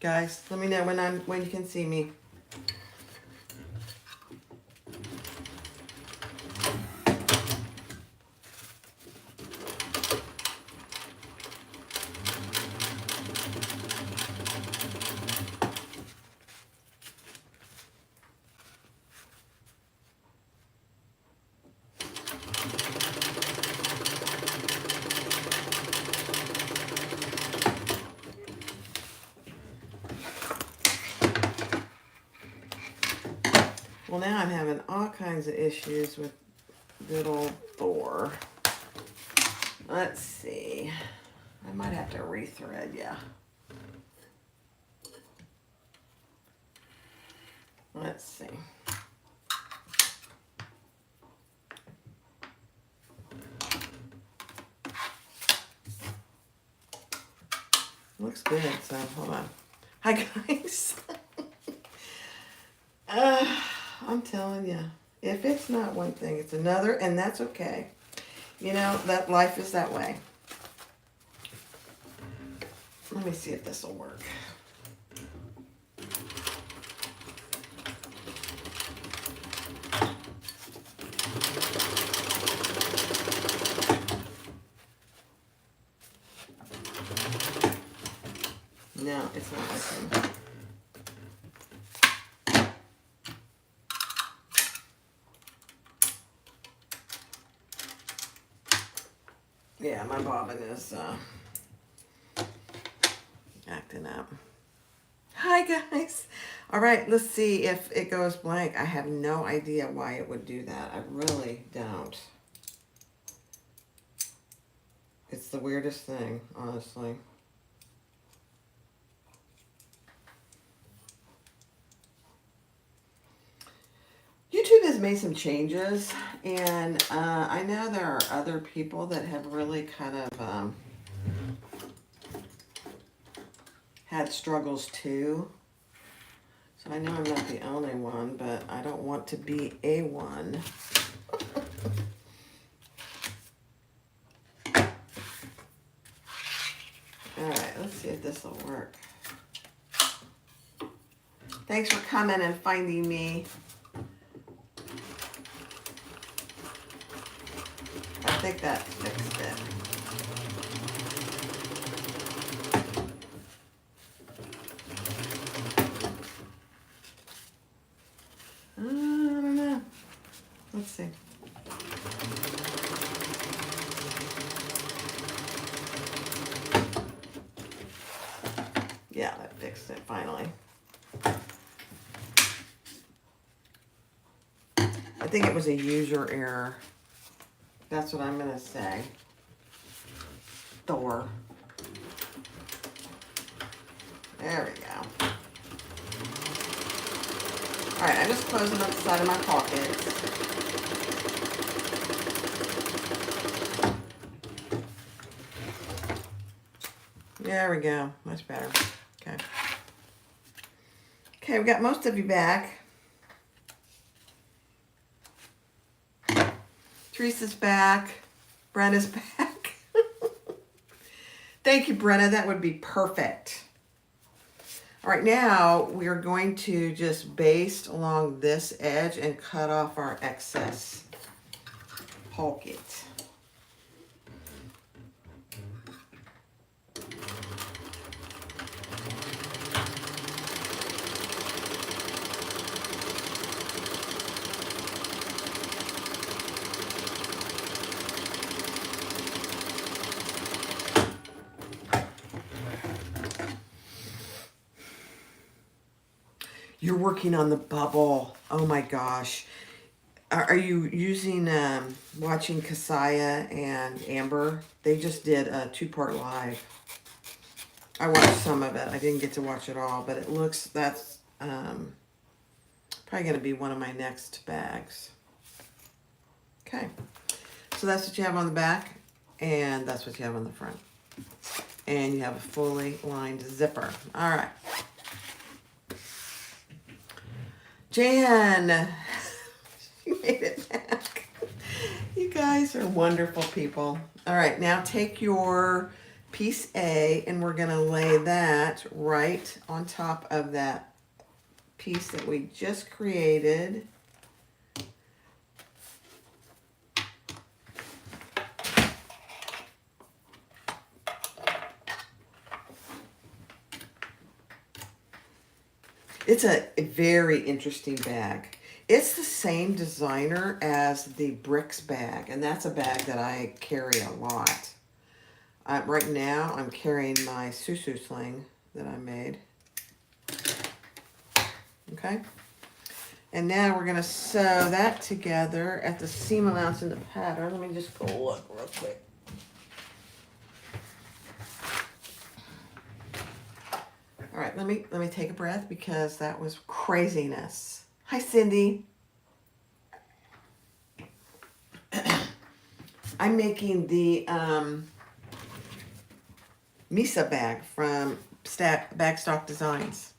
Guys, let me know when you can see me. Well, now I'm having all kinds of issues with good old Thor. Let's see. I might have to rethread, yeah. Let's see. Looks good, so hold on. Hi, guys. I'm telling you, if it's not one thing, it's another, and that's okay. You know, that life is that way. Let me see if this will work. No, it's not working. Yeah, my bobbin is acting up. Hi, guys. All right, let's see if it goes blank. I have no idea why it would do that. I really don't. It's the weirdest thing, honestly. YouTube has made some changes, and I know there are other people that have really kind of had struggles too. So I know I'm not the only one, but I don't want to be a one. All right, let's see if this will work. Thanks for coming and finding me. I think that fixed it. I don't know. Let's see. Yeah, that fixed it finally. I think it was a user error. That's what I'm going to say. Thor. There we go. All right, I'm just closing up the side of my pockets. There we go. Much better. Okay. Okay, we got most of you back. Teresa's back. Brenna's back. Thank you, Brenna. That would be perfect. All right, now we are going to just baste along this edge and cut off our excess pocket. You're working on the bubble. Oh my gosh. Are you using, watching Kasaya and Amber? They just did a 2-part live. I watched some of it. I didn't get to watch it all, but it looks, that's probably going to be one of my next bags. Okay. So that's what you have on the back, and that's what you have on the front. And you have a fully lined zipper. All right. Jan, she made it back. You guys are wonderful people. All right, now take your piece A, and we're going to lay that right on top of that piece that we just created. It's a very interesting bag. It's the same designer as the Bricks bag, and that's a bag that I carry a lot. Right now, I'm carrying my Susu sling that I made. Okay. And now we're going to sew that together at the seam allowance in the pattern. Let me just go look real quick. All right, let me take a breath because that was craziness. Hi, Cindy. I'm making the Mysa bag from Bagstock Designs.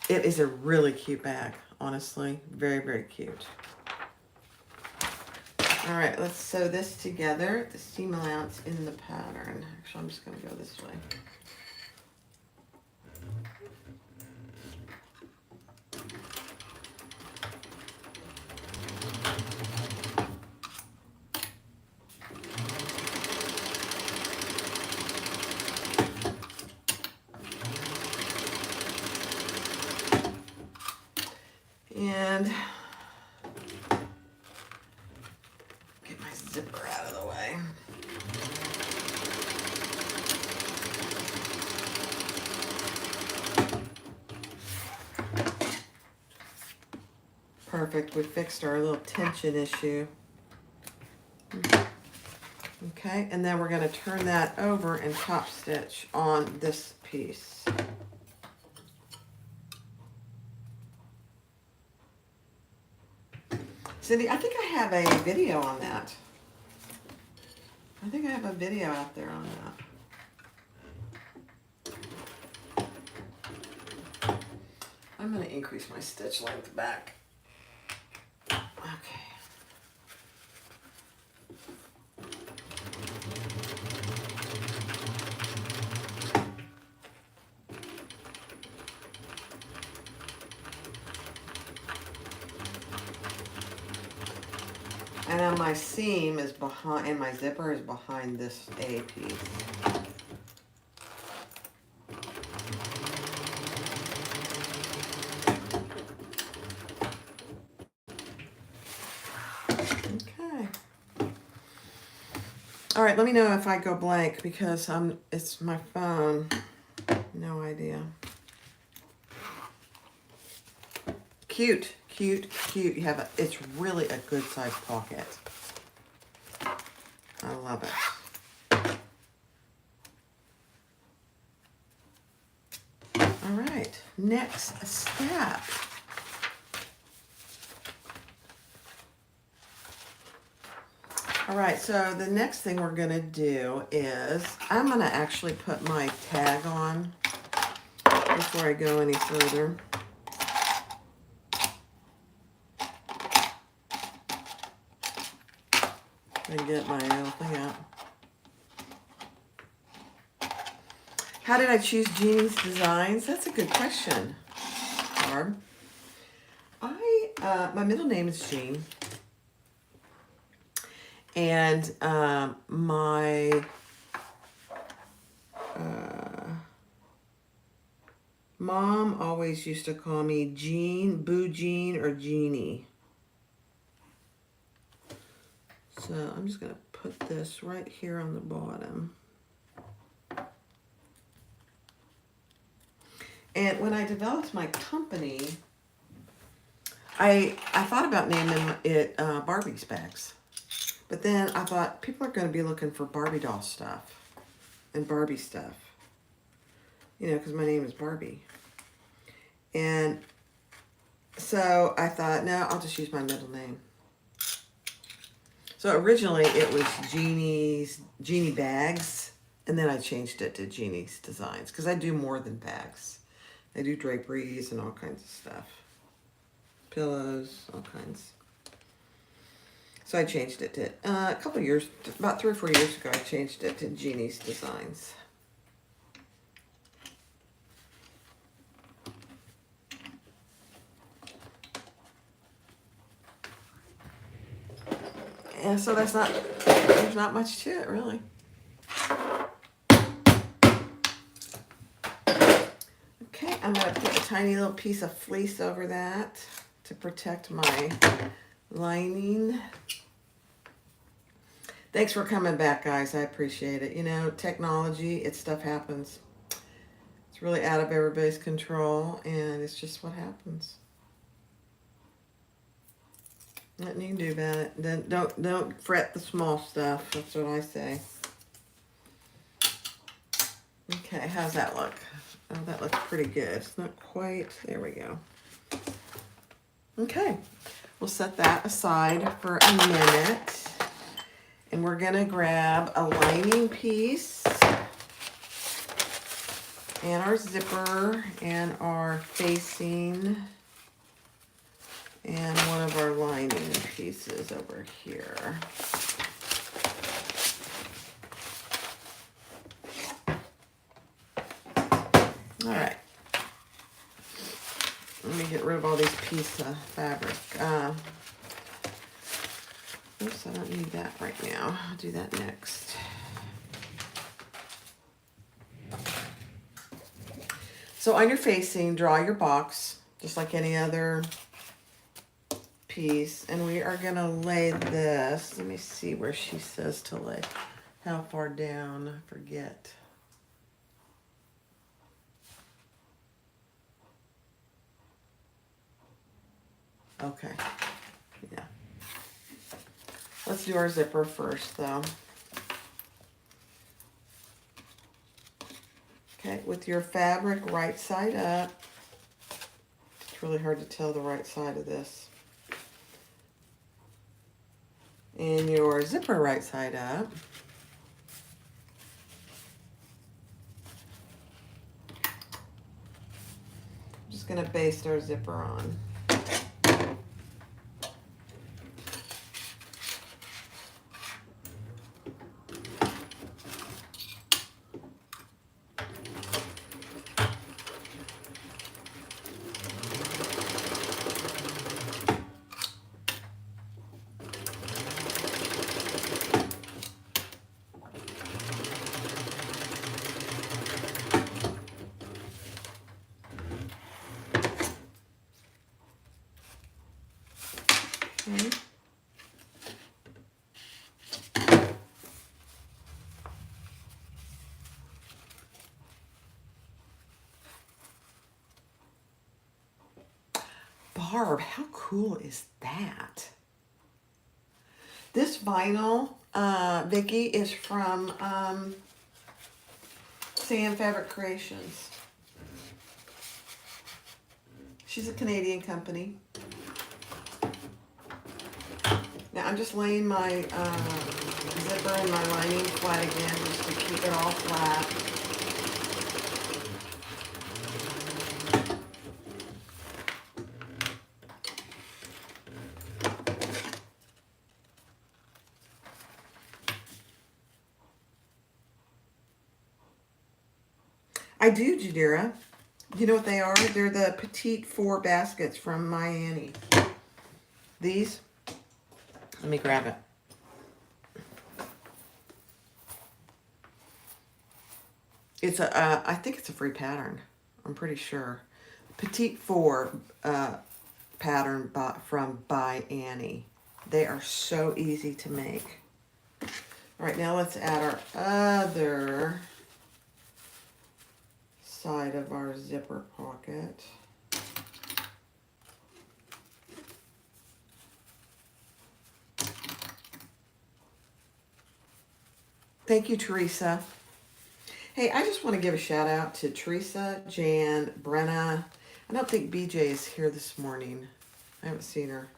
It is a really cute bag, honestly. Very, very cute. All right, let's sew this together, the seam allowance in the pattern. Actually, I'm just going to go this way. And get my zipper out of the way. Perfect, we fixed our little tension issue. Okay, and then we're going to turn that over and top stitch on this piece. Cindy, I think I have a video on that. I think I have a video out there on that. I'm going to increase my stitch length back. Okay. And then my seam is behind, and my zipper is behind this A piece. Okay. All right, let me know if I go blank because it's my phone. No idea. Cute, cute, cute. It's really a good size pocket. I love it. All right, next step. All right, so the next thing we're gonna do is I'm gonna actually put my tag on before I go any further. And get my little thing out. How did I choose Jeannie's designs? That's a good question, Barb. My middle name is Jean. And my mom always used to call me Jean, Boo Jean, or Jeannie. So I'm just going to put this right here on the bottom. And when I developed my company, I thought about naming it Barbie's Bags. But then I thought people are going to be looking for Barbie doll stuff and Barbie stuff. You know, because my name is Barbie. And so I thought, no, I'll just use my middle name. So originally it was Jeannie Bags, and then I changed it to Jeannie's Designs because I do more than bags. I do draperies and all kinds of stuff. Pillows, all kinds. So I changed it to, a couple years, about 3 or 4 years ago, I changed it to Jeannie's Designs. And so there's not much to it, really. Okay, I'm going to put a tiny little piece of fleece over that to protect my lining. Thanks for coming back, guys. I appreciate it. You know, technology, stuff happens. It's really out of everybody's control, and it's just what happens. Nothing you can do about it. Then don't fret the small stuff. That's what I say. Okay, how's that look? Oh, that looks pretty good. It's not quite. There we go. Okay, we'll set that aside for a minute. And we're going to grab a lining piece and our zipper and our facing and one of our lining pieces over here. All right. Let me get rid of all these pieces of fabric. Oops, I don't need that right now. I'll do that next. So on your facing, draw your box, just like any other piece. And we are going to lay this. Let me see where she says to lay. How far down? I forget. Okay. Yeah. Let's do our zipper first, though. Okay, with your fabric right side up. It's really hard to tell the right side of this. And your zipper right side up. I'm just going to baste our zipper on. Okay. Barb, how cool is that? This vinyl, Vicky, is from Sam Fabric Creations. She's a Canadian company. Now I'm just laying my zipper and my lining flat again just to keep it all flat. I do, Jadira. You know what they are? They're the petite 4 baskets from Mysa. These. Let me grab it. It's a, I think it's a free pattern. I'm pretty sure. Petite 4 pattern from by Annie. They are so easy to make. All right, now let's add our other side of our zipper pocket. Thank you, Teresa. Hey, I just want to give a shout out to Teresa, Jan, Brenna. I don't think BJ is here this morning. I haven't seen her.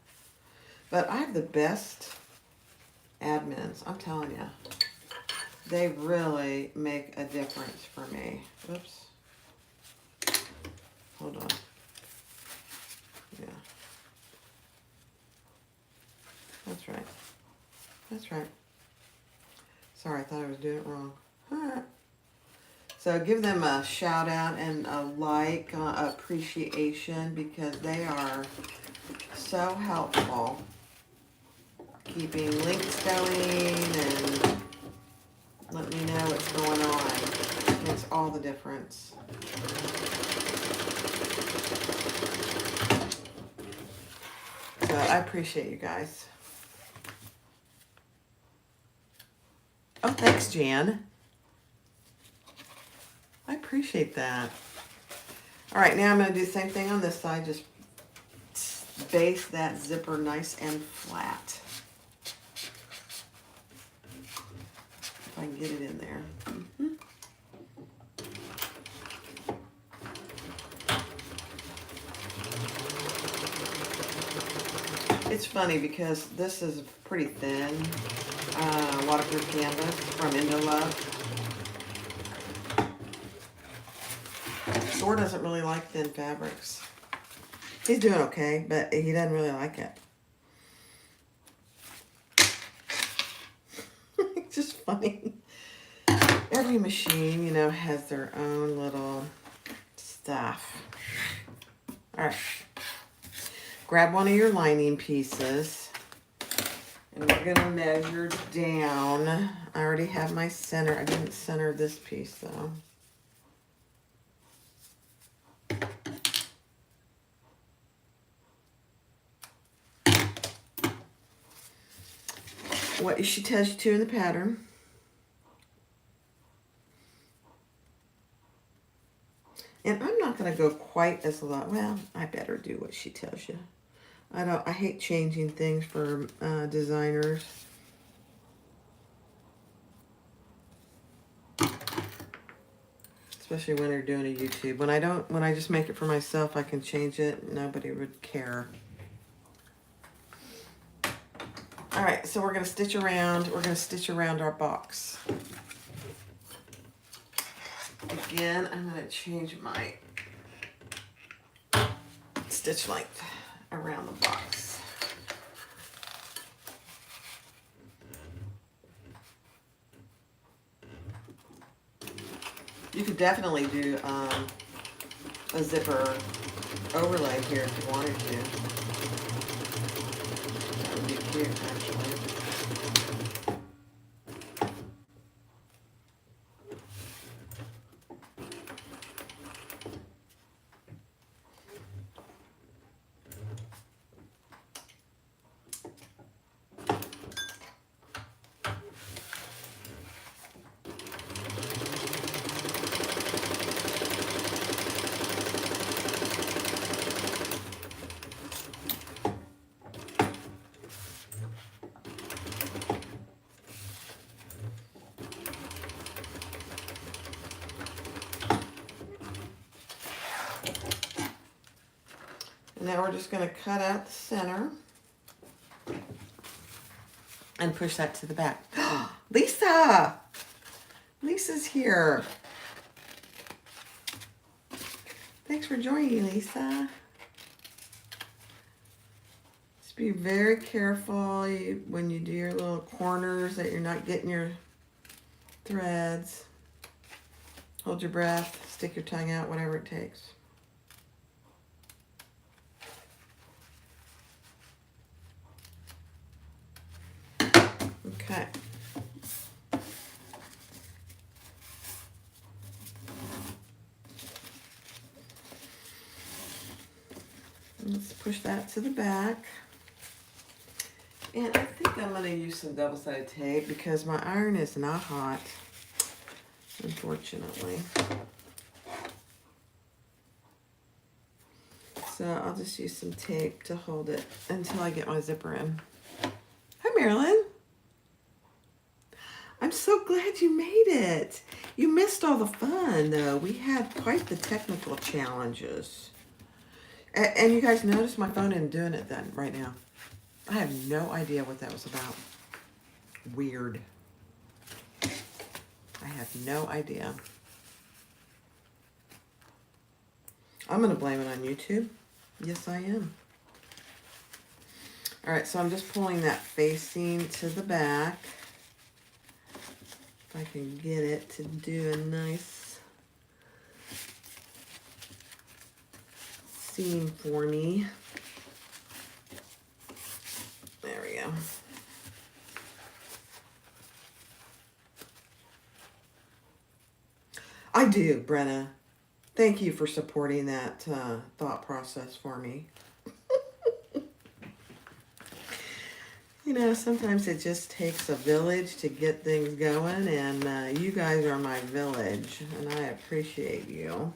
But I have the best admins, I'm telling you. They really make a difference for me. Oops. Hold on. Yeah. That's right. That's right. Sorry, I thought I was doing it wrong. So give them a shout out and a like, appreciation, because they are so helpful keeping links going and let me know what's going on. It makes all the difference. So I appreciate you guys. Oh, thanks, Jan. I appreciate that. All right, now I'm going to do the same thing on this side. Just base that zipper nice and flat. If I can get it in there. It's funny because this is pretty thin waterproof canvas from Indolove. Thor doesn't really like thin fabrics. He's doing okay, but he doesn't really like it. It's just funny. Every machine, you know, has their own little stuff. All right. Grab one of your lining pieces. And we're going to measure down. I already have my center. I didn't center this piece, though. What she tells you to in the pattern. And I'm not going to go quite as low. Well, I better do what she tells you. I hate changing things for designers. Especially when they're doing a YouTube. When I just make it for myself, I can change it. Nobody would care. All right, so we're going to stitch around. We're going to stitch around our box. Again, I'm going to change my stitch length around the box. You could definitely do a zipper overlay here if you wanted to. That would be cute, actually. Now we're just going to cut out the center and push that to the back. Lisa! Lisa's here. Thanks for joining, Lisa. Just be very careful when you do your little corners that you're not getting your threads. Hold your breath, stick your tongue out, whatever it takes. Okay. Let's push that to the back. And I think I'm going to use some double-sided tape because my iron is not hot, unfortunately. So I'll just use some tape to hold it until I get my zipper in. Hi, Marilyn. I'm so glad you made it. You missed all the fun, though. We had quite the technical challenges. And you guys notice my phone isn't doing it then, right now. I have no idea what that was about. Weird. I have no idea. I'm going to blame it on YouTube. Yes, I am. All right, so I'm just pulling that facing to the back. If I can get it to do a nice seam for me. There we go. I do, Brenna. Thank you for supporting that thought process for me. You know, sometimes it just takes a village to get things going, and you guys are my village, and I appreciate you.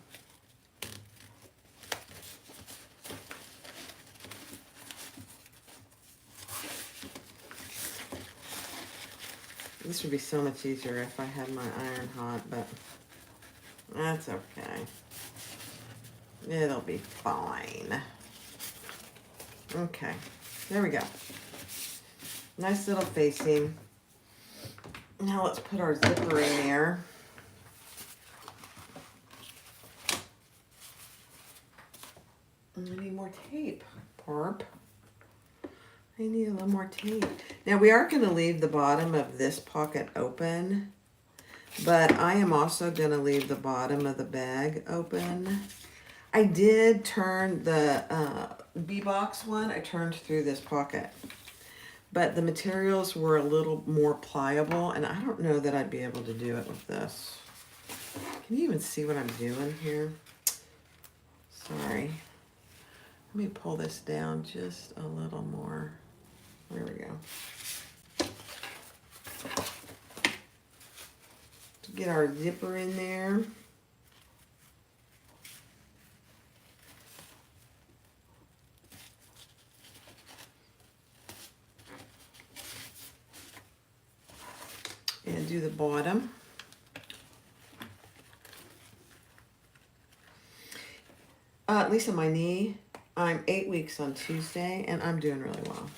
This would be so much easier if I had my iron hot, but that's okay. It'll be fine. Okay, there we go. Nice little facing. Now let's put our zipper in there. I need more tape, Parp. I need a little more tape. Now we are going to leave the bottom of this pocket open, but I am also going to leave the bottom of the bag open. I did turn the B-box one, I turned through this pocket, but the materials were a little more pliable, and I don't know that I'd be able to do it with this. Can you even see what I'm doing here? Sorry. Let me pull this down just a little more. There we go. To get our zipper in there. And do the bottom. At least on my knee, I'm 8 weeks on Tuesday, and I'm doing really well.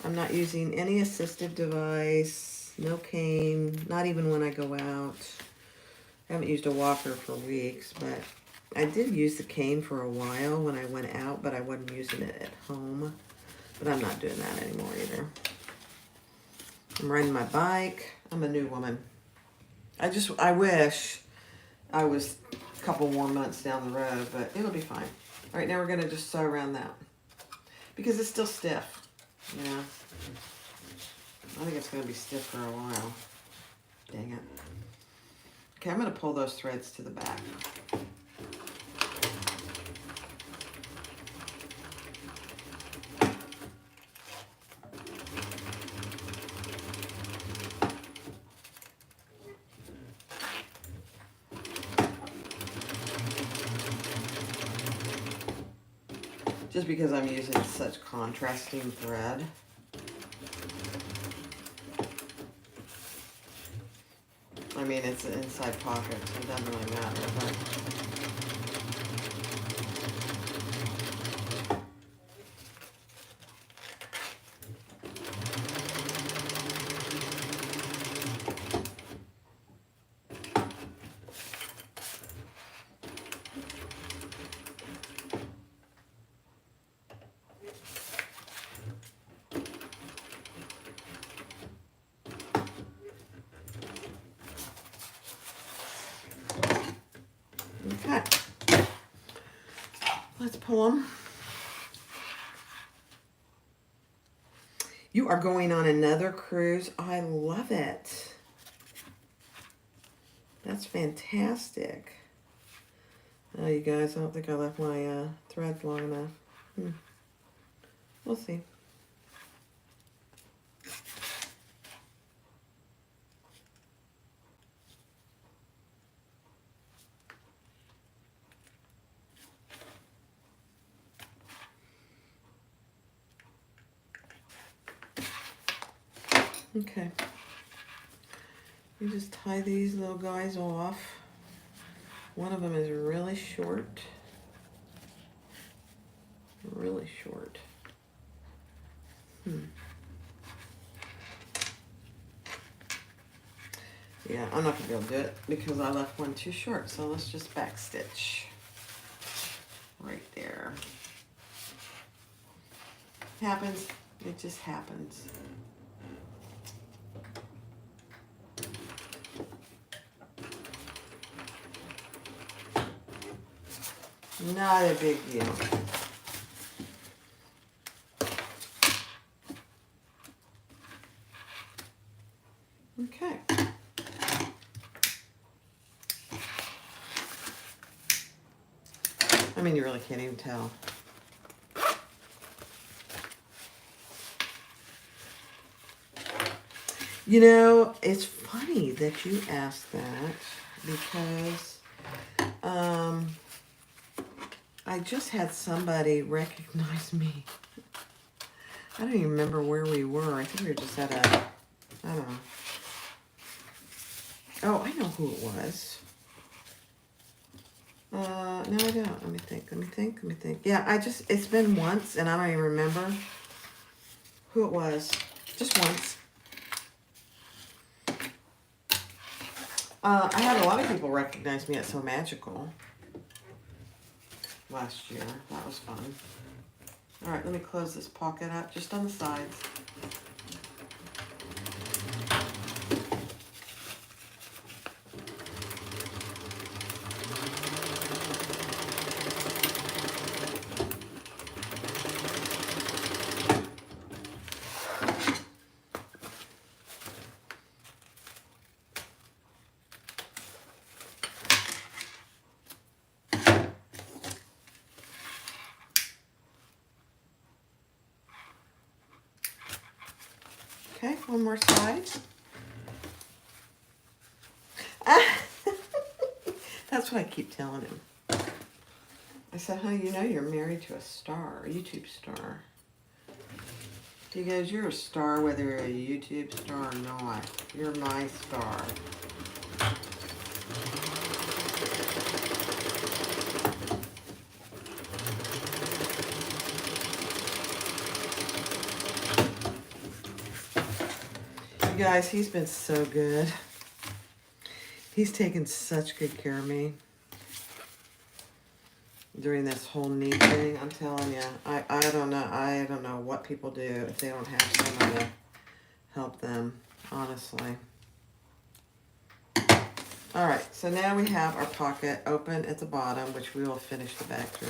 I'm not using any assistive device, no cane, not even when I go out. I haven't used a walker for weeks, but I did use the cane for a while when I went out, but I wasn't using it at home. But I'm not doing that anymore either. I'm riding my bike. I'm a new woman. I wish I was a couple more months down the road, but it'll be fine. All right, now we're gonna just sew around that because it's still stiff. Yeah, I think it's gonna be stiff for a while. Dang it. Okay, I'm gonna pull those threads to the back. Just because I'm using such contrasting thread. I mean, it's an inside pocket, so it doesn't really matter, but okay. Let's pull them. You are going on another cruise. I love it. That's fantastic. Oh, you guys, I don't think I left my threads long enough. We'll see. Okay. You just tie these little guys off. One of them is really short. Really short. Yeah, I'm not gonna be able to do it because I left one too short. So let's just back stitch right there. Happens. It just happens. Not a big deal. Okay. I mean, you really can't even tell. You know, it's funny that you asked that because I just had somebody recognize me. I don't even remember where we were. I think we were just at a, I don't know. Oh, I know who it was. No, I don't. Let me think. Yeah, it's been once, and I don't even remember who it was. Just once. I had a lot of people recognize me at So Magical last year. That was fun. All right, let me close this pocket up just on the sides. Okay, one more side. That's what I keep telling him. I said, honey, you know you're married to a star, a YouTube star. He goes, you're a star whether you're a YouTube star or not. You're my star. You guys, he's been so good. He's taken such good care of me during this whole knee thing. I'm telling you, I don't know. I don't know what people do if they don't have someone to help them, honestly. All right, so now we have our pocket open at the bottom, which we will finish the back through.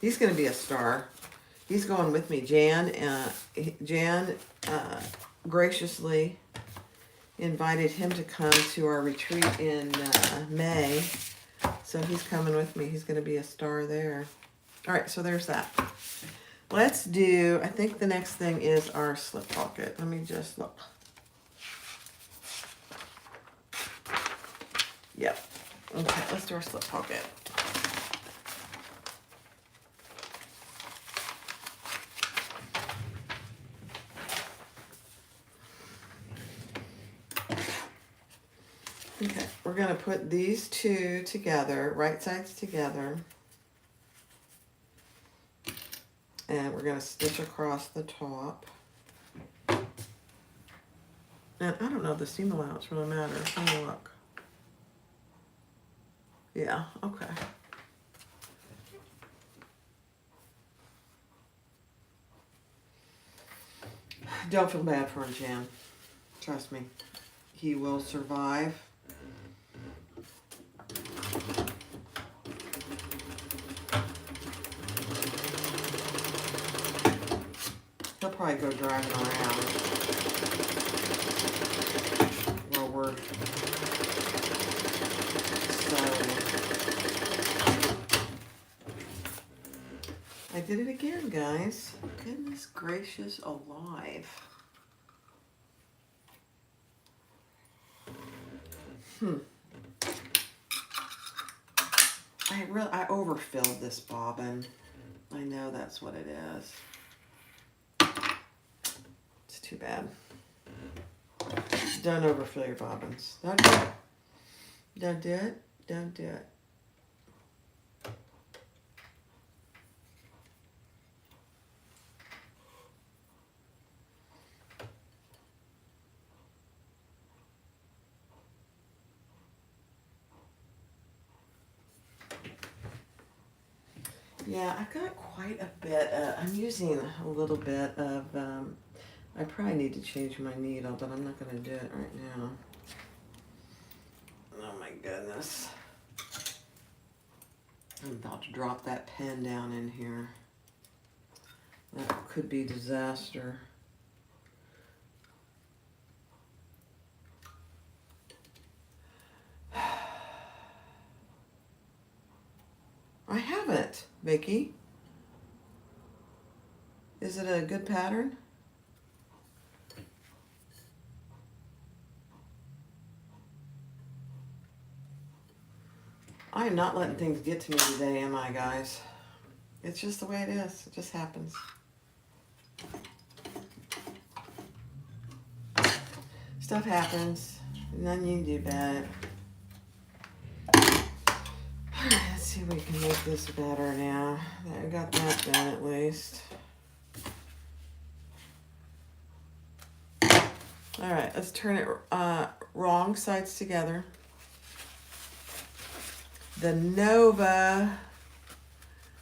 He's going to be a star. He's going with me. Jan graciously invited him to come to our retreat in May. So he's coming with me. He's going to be a star there. All right, so there's that. Let's do, I think the next thing is our slip pocket. Let me just look. Yep. Okay, let's do our slip pocket. Okay, we're going to put these two together, right sides together. And we're going to stitch across the top. And I don't know if the seam allowance really matters. Let me look. Yeah, okay. Don't feel bad for him, Jan. Trust me. He will survive. He'll probably go driving around while we're sewing. I did it again, guys. Goodness gracious alive. I overfilled this bobbin. I know that's what it is. It's too bad. Don't overfill your bobbins. Don't do it. Don't do it. Don't do it. Yeah, I've got quite a bit. I'm using a little bit of, I probably need to change my needle, but I'm not going to do it right now. Oh my goodness. I'm about to drop that pen down in here. That could be disaster. I haven't, Vicky. Is it a good pattern? I am not letting things get to me today, am I, guys? It's just the way it is. It just happens. Stuff happens. Nothing you can do about it. Alright, let's see if we can make this better now. I got that done at least. Alright, let's turn it wrong sides together. The Nova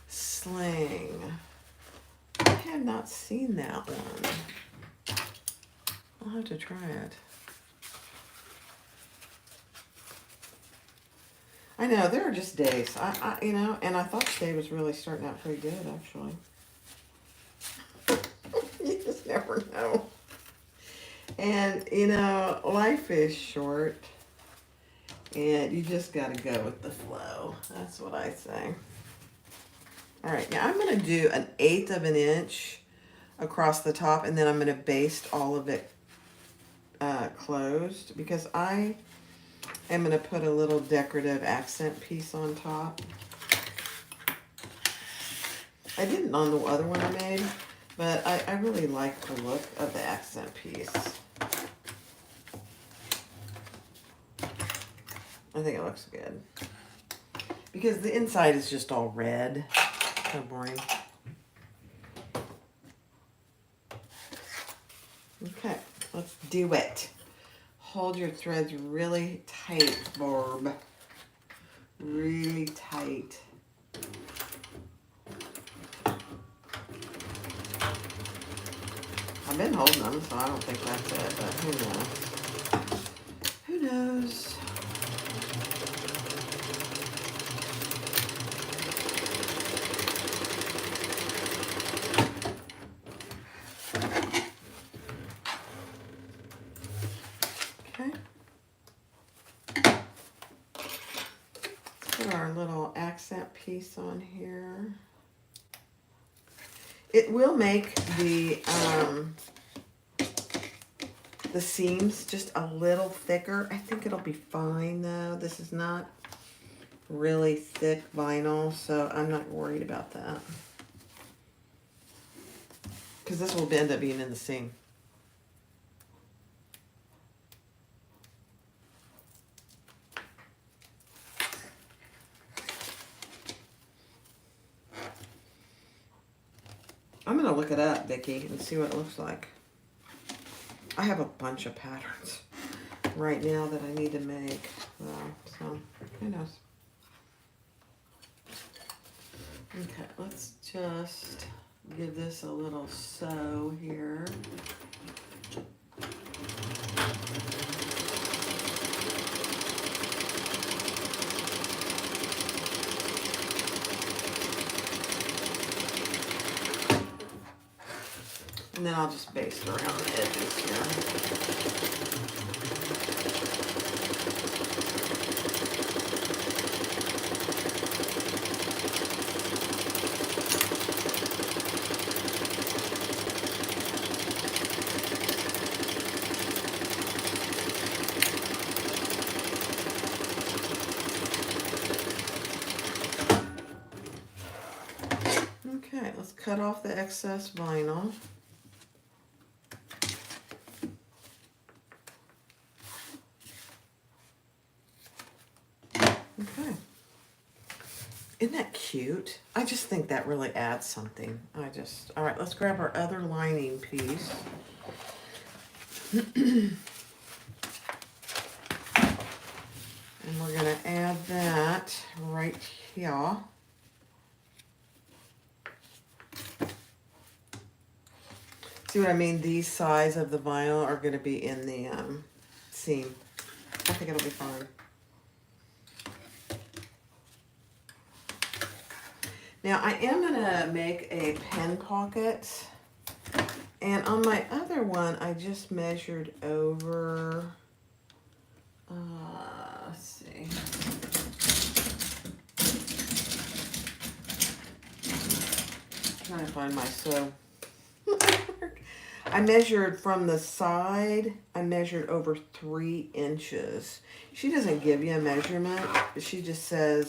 Sling. I have not seen that one. I'll have to try it. I know, there are just days. You know, and I thought today was really starting out pretty good, actually. You just never know. And, you know, life is short. And you just got to go with the flow. That's what I say. All right, now I'm going to do 1/8 of an inch across the top. And then I'm going to baste all of it closed. Because I am going to put a little decorative accent piece on top. I didn't on the other one I made. But I really like the look of the accent piece. I think it looks good. Because the inside is just all red. So boring. Okay, let's do it. Hold your threads really tight, Barb. Really tight. I've been holding them, so I don't think that's it, but who knows? Who knows? Our little accent piece on here. It will make the seams just a little thicker. I think it'll be fine though. This is not really thick vinyl, so I'm not worried about that. Because this will end up being in the seam. I'm going to look it up, Vicki, and see what it looks like. I have a bunch of patterns right now that I need to make. So, who knows? Okay, let's just give this a little sew here. And then I'll just baste around the edges here. Okay, let's cut off the excess vinyl. Okay. Isn't that cute? I just think that really adds something. All right, let's grab our other lining piece. And we're going to add that right here. See what I mean? These sides of the vinyl are going to be in the seam. I think it'll be fine. Now I am going to make a pen pocket. And on my other one, I just measured over, let's see. I'm trying to find my sew. I measured from the side, I measured over 3 inches. She doesn't give you a measurement, but she just says,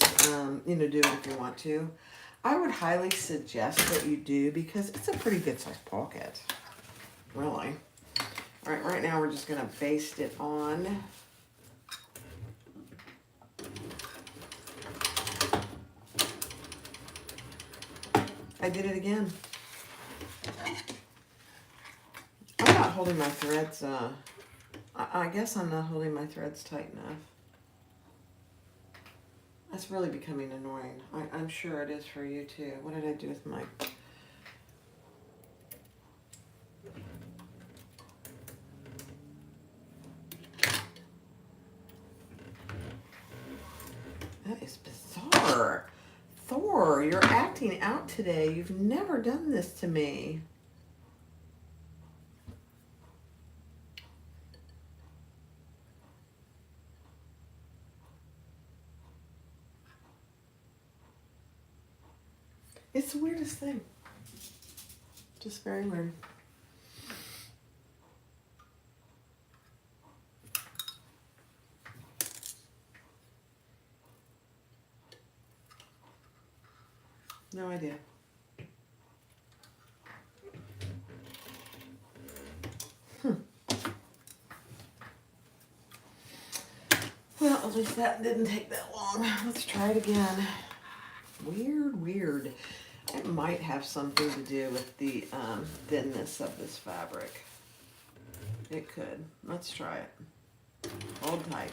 you know, do it if you want to. I would highly suggest that you do because it's a pretty good sized pocket. Really. All right, right now we're just going to baste it on. I did it again. I'm not holding my threads, I guess I'm not holding my threads tight enough. That's really becoming annoying. I'm sure it is for you too. What did I do with my... That is bizarre. Thor, you're acting out today. You've never done this to me. It's the weirdest thing. Just very weird. No idea. Well, at least that didn't take that long. Let's try it again. Weird, weird. It might have something to do with the thinness of this fabric. It could. Let's try it. Hold tight.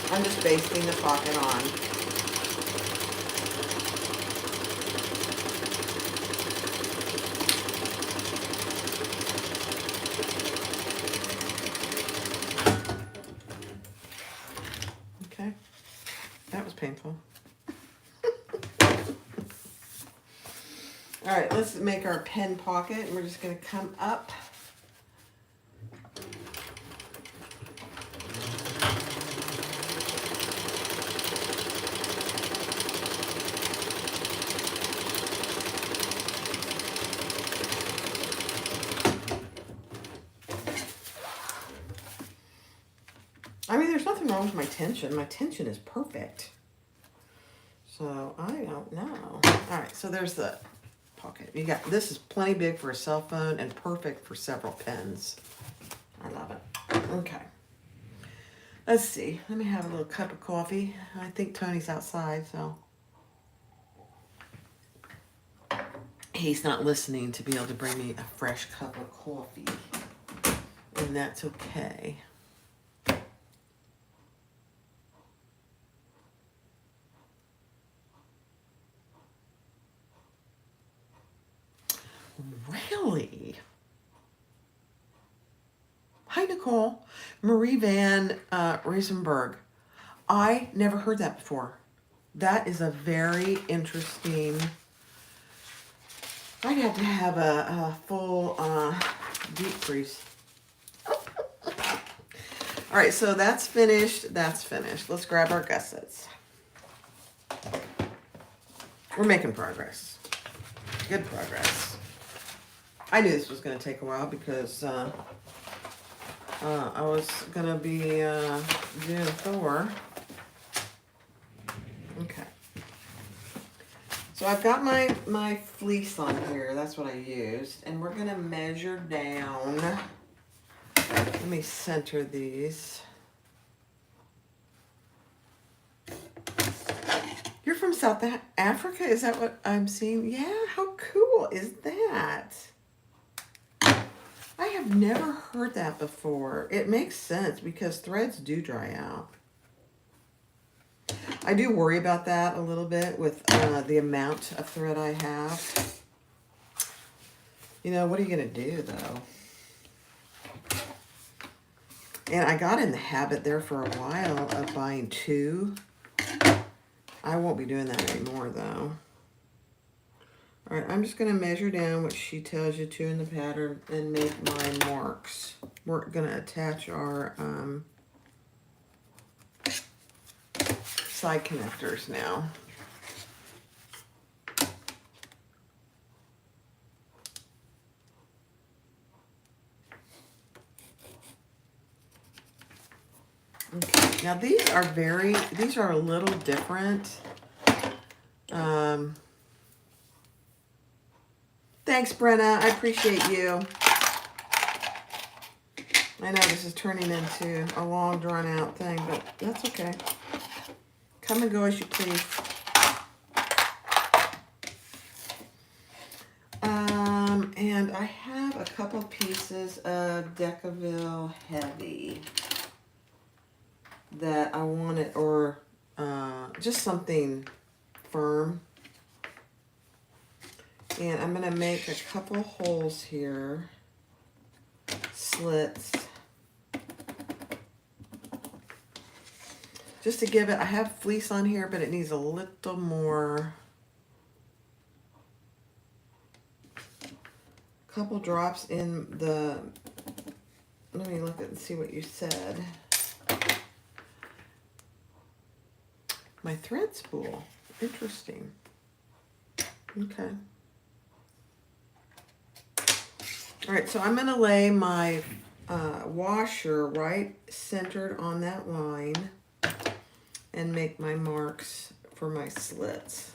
I'm just basting the pocket on. Okay, that was painful. All right, let's make our pen pocket, and we're just going to come up. I mean, there's nothing wrong with my tension. My tension is perfect. So, I don't know. All right, so there's the pocket. You got, this is plenty big for a cell phone and perfect for several pens. I love it. Okay. Let's see. Let me have a little cup of coffee. I think Tony's outside, so. He's not listening to be able to bring me a fresh cup of coffee. And that's okay. Really? Hi, Nicole. Marie Van Riesenberg. I never heard that before. That is a very interesting... I'd have to have a full deep freeze. All right, so that's finished. That's finished. Let's grab our gussets. We're making progress. Good progress. I knew this was going to take a while because I was going to be doing Thor. Okay. So I've got my fleece on here. That's what I used. And we're going to measure down Let me center these. You're from South Africa? Is that what I'm seeing? Yeah, how cool is that? I have never heard that before. It makes sense because threads do dry out. I do worry about that a little bit with the amount of thread I have. You know, what are you going to do, though? And I got in the habit there for a while of buying 2. I won't be doing that anymore, though. All right, I'm just going to measure down what she tells you to in the pattern and make my marks. We're going to attach our side connectors now. Okay. Now these are a little different. Thanks, Brenna. I appreciate you. I know this is turning into a long, drawn-out thing, but that's okay. Come and go as you please. And I have a couple pieces of Decaville Heavy that I wanted, or just something firm. And I'm going to make a couple holes here, slits, just to give it, I have fleece on here, but it needs a little more, couple drops in the, let me look at and see what you said. My thread spool, interesting. Okay. All right, so I'm going to lay my washer right centered on that line and make my marks for my slits.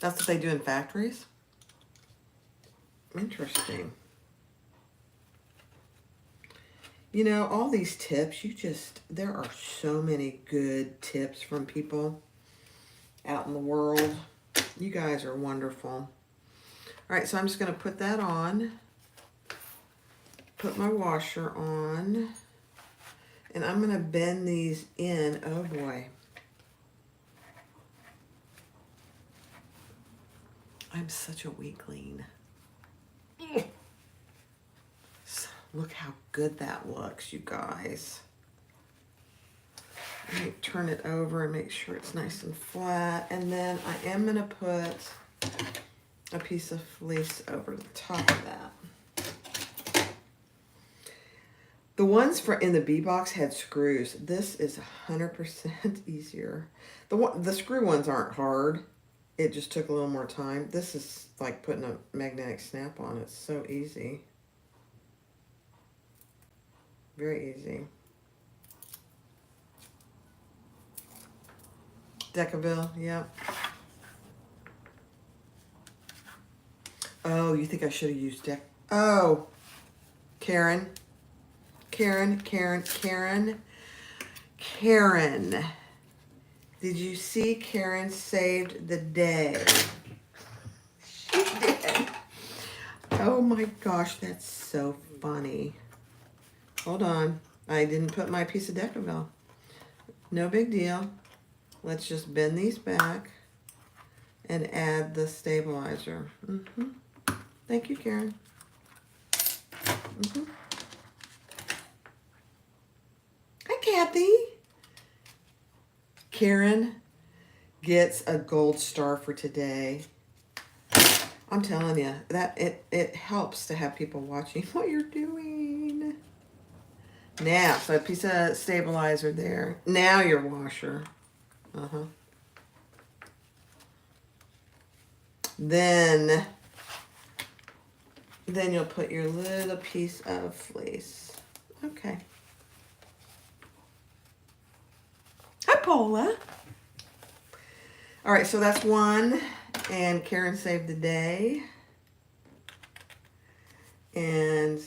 That's what they do in factories? Interesting. You know, all these tips, there are so many good tips from people out in the world. You guys are wonderful. All right, so I'm just going to put that on, put my washer on, and I'm going to bend these in. Oh boy. I'm such a weakling. Look how good that looks, you guys. Let me turn it over and make sure it's nice and flat. And then I am going to put a piece of fleece over the top of that. The ones in the B box had screws. This is 100% easier. The screw ones aren't hard. It just took a little more time. This is like putting a magnetic snap on. It's so easy. Very easy. Decaville, yep. Oh, you think I should have used Oh, Karen. Karen. Did you see Karen saved the day? She did. Oh my gosh, that's so funny. Hold on. I didn't put my piece of Decaville. No big deal. Let's just bend these back and add the stabilizer. Thank you, Karen. Hi, Kathy. Karen gets a gold star for today. I'm telling you, that it helps to have people watching what you're doing. Now, so a piece of stabilizer there. Now your washer. Then you'll put your little piece of fleece. Okay. Hi, Paula. All right, so that's one. And Karen saved the day. And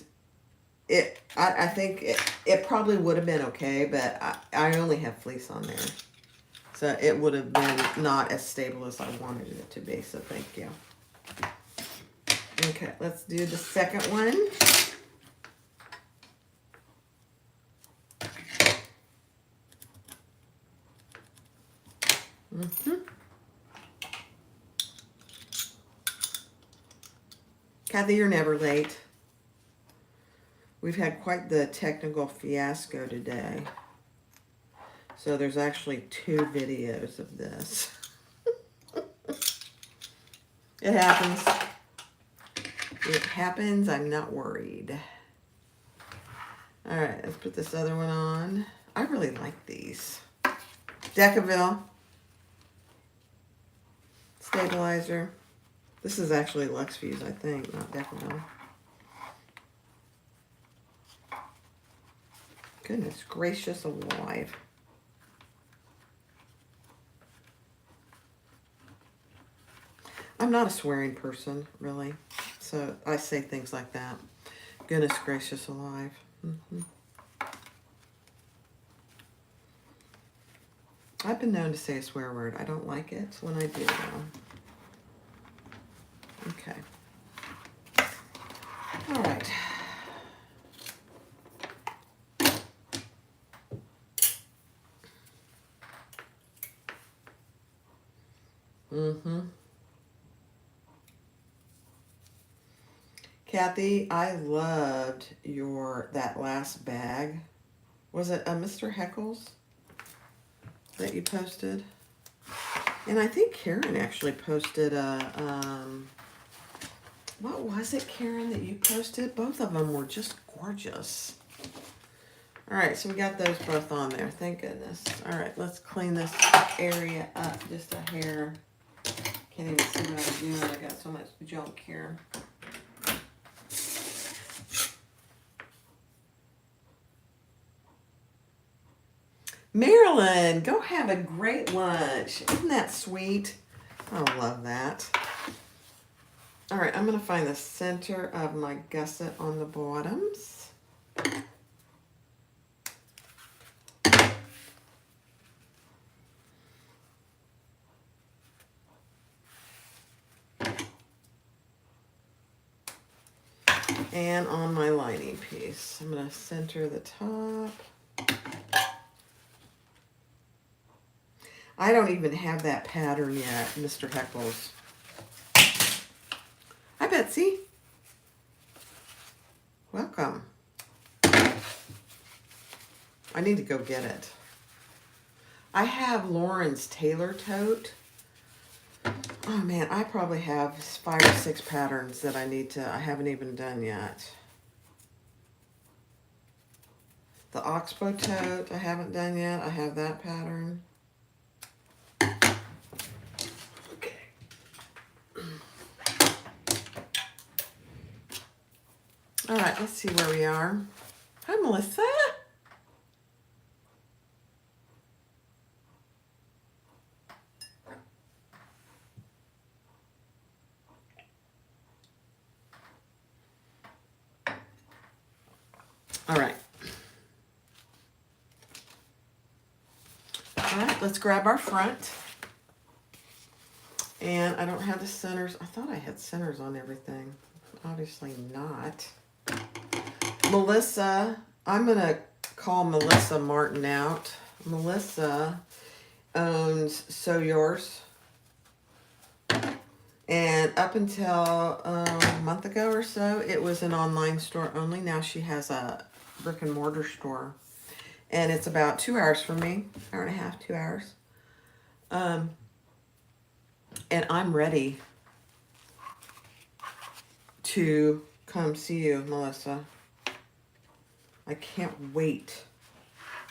I think it probably would have been okay, but I only have fleece on there. So it would have been not as stable as I wanted it to be, so thank you. Okay, let's do the second one. Kathy, you're never late. We've had quite the technical fiasco today. So there's actually 2 videos of this. It happens. It happens. I'm not worried. All right, let's put this other one on. I really like these. Decaville. Stabilizer. This is actually Lux Fuse, I think, not Decaville. Goodness gracious alive. I'm not a swearing person, really. So I say things like that. Goodness gracious alive. I've been known to say a swear word. I don't like it when I do, though. Okay. All right. Kathy, I loved that last bag. Was it a Mr. Heckles that you posted? And I think Karen actually posted a, what was it, Karen, that you posted? Both of them were just gorgeous. All right, so we got those both on there. Thank goodness. All right, let's clean this area up just a hair. Can't even see what I'm doing. I got so much junk here. Marilyn, go have a great lunch. Isn't that sweet? I love that. All right, I'm going to find the center of my gusset on the bottoms. And on my lining piece, I'm going to center the top. I don't even have that pattern yet, Mr. Heckles. Hi, Betsy. Welcome. I need to go get it. I have Lauren's Taylor tote. Oh man, I probably have 5 or 6 patterns that I haven't even done yet. The Oxbow tote I haven't done yet. I have that pattern. Okay. All right, let's see where we are. Hi, Melissa. All right. All right, let's grab our front. And I don't have the centers. I thought I had centers on everything. Obviously not. Melissa, I'm going to call Melissa Martin out. Melissa owns Sew Yours. And up until a month ago or so, it was an online store only. Now she has a brick and mortar store. And it's about 2 hours from me. Hour and a half, 2 hours. And I'm ready to come see you, Melissa. I can't wait.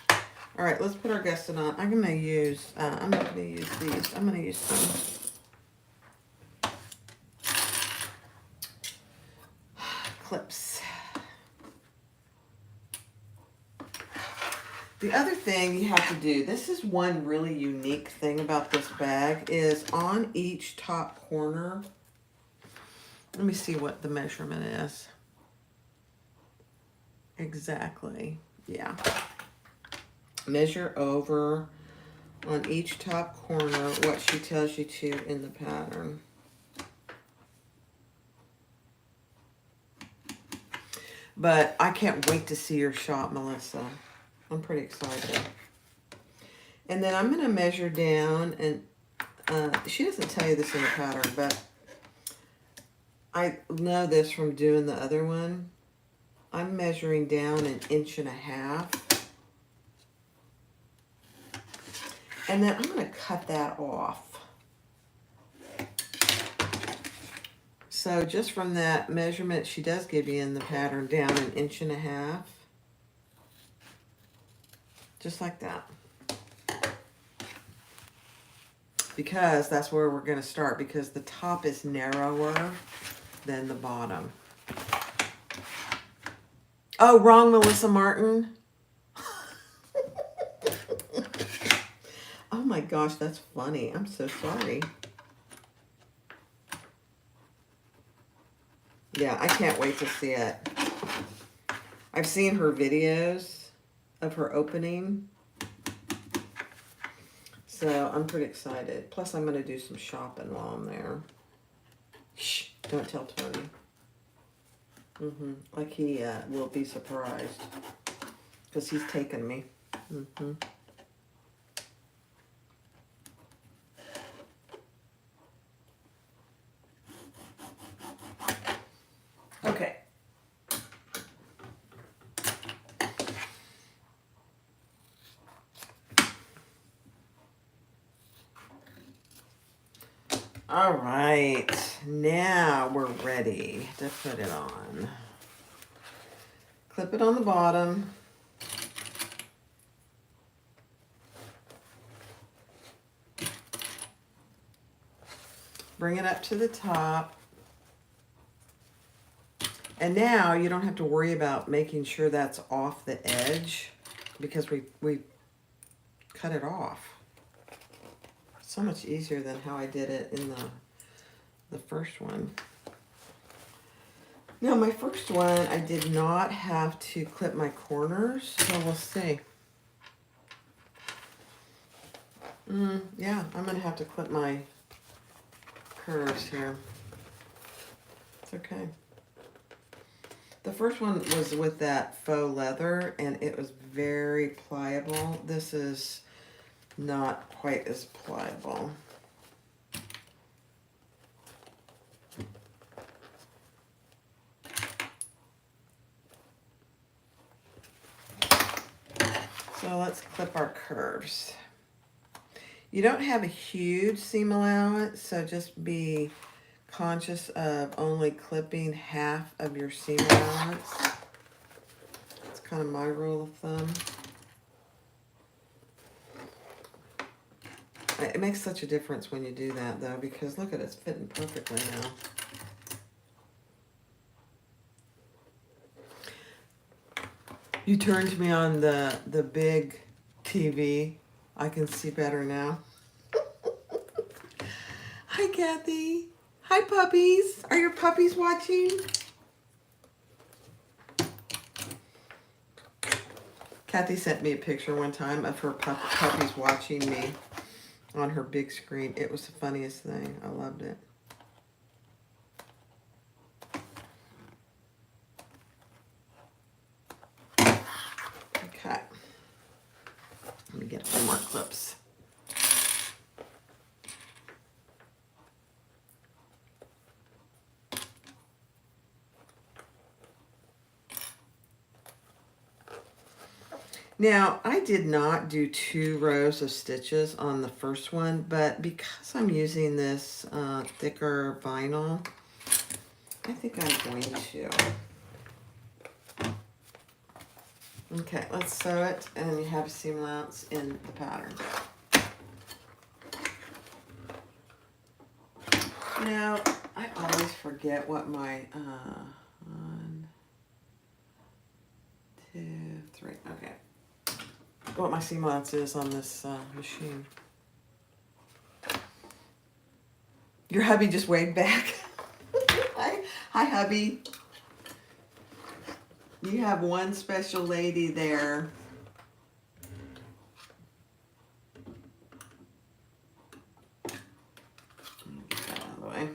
All right, let's put our gusset on. I'm not going to use these. I'm going to use some clips. The The other thing you have to do, this is one really unique thing about this bag, is on each top corner, let me see what the measurement is. Exactly, yeah. Measure over on each top corner what she tells you to in the pattern. But I can't wait to see your shop, Melissa. I'm pretty excited. And then I'm going to measure down, and she doesn't tell you this in the pattern, but I know this from doing the other one. I'm measuring down 1.5 inches. And then I'm going to cut that off. So just from that measurement she does give you in the pattern, down 1.5 inches. Just like that. Because that's where we're going to start, because the top is narrower than the bottom. Oh, wrong, Melissa Martin. Oh my gosh, that's funny. I'm so sorry. Yeah, I can't wait to see it. I've seen her videos of her opening. So I'm pretty excited. Plus I'm going to do some shopping while I'm there. Shh, don't tell Tony. Like he will be surprised. Because he's taken me. Okay. All right, now we're ready to put it on. Clip it on the bottom. Bring it up to the top. And now you don't have to worry about making sure that's off the edge, because we cut it off. So much easier than how I did it in the first one. Now my first one, I did not have to clip my corners, so we'll see. Yeah, I'm gonna have to clip my curves here. It's okay. The first one was with that faux leather, and it was very pliable. This is not quite as pliable. So let's clip our curves. You don't have a huge seam allowance, so just be conscious of only clipping half of your seam allowance. It's kind of my rule of thumb. It makes such a difference when you do that, though, because look at it, it's fitting perfectly now. You turned me on the big TV. I can see better now. Hi, Kathy. Hi, puppies. Are your puppies watching? Kathy sent me a picture one time of her puppies watching me on her big screen. It was the funniest thing. I loved it. Okay. Let me get some more clips. Now, I did not do 2 rows of stitches on the first one, but because I'm using this thicker vinyl, I think I'm going to. Okay, let's sew it, and you have a seam allowance in the pattern. Now, I always forget what my 1, 2, 3. Okay. what my seam allowance is on this machine. Your hubby just waved back. Hi, hubby. You have one special lady there. Get that out of the way.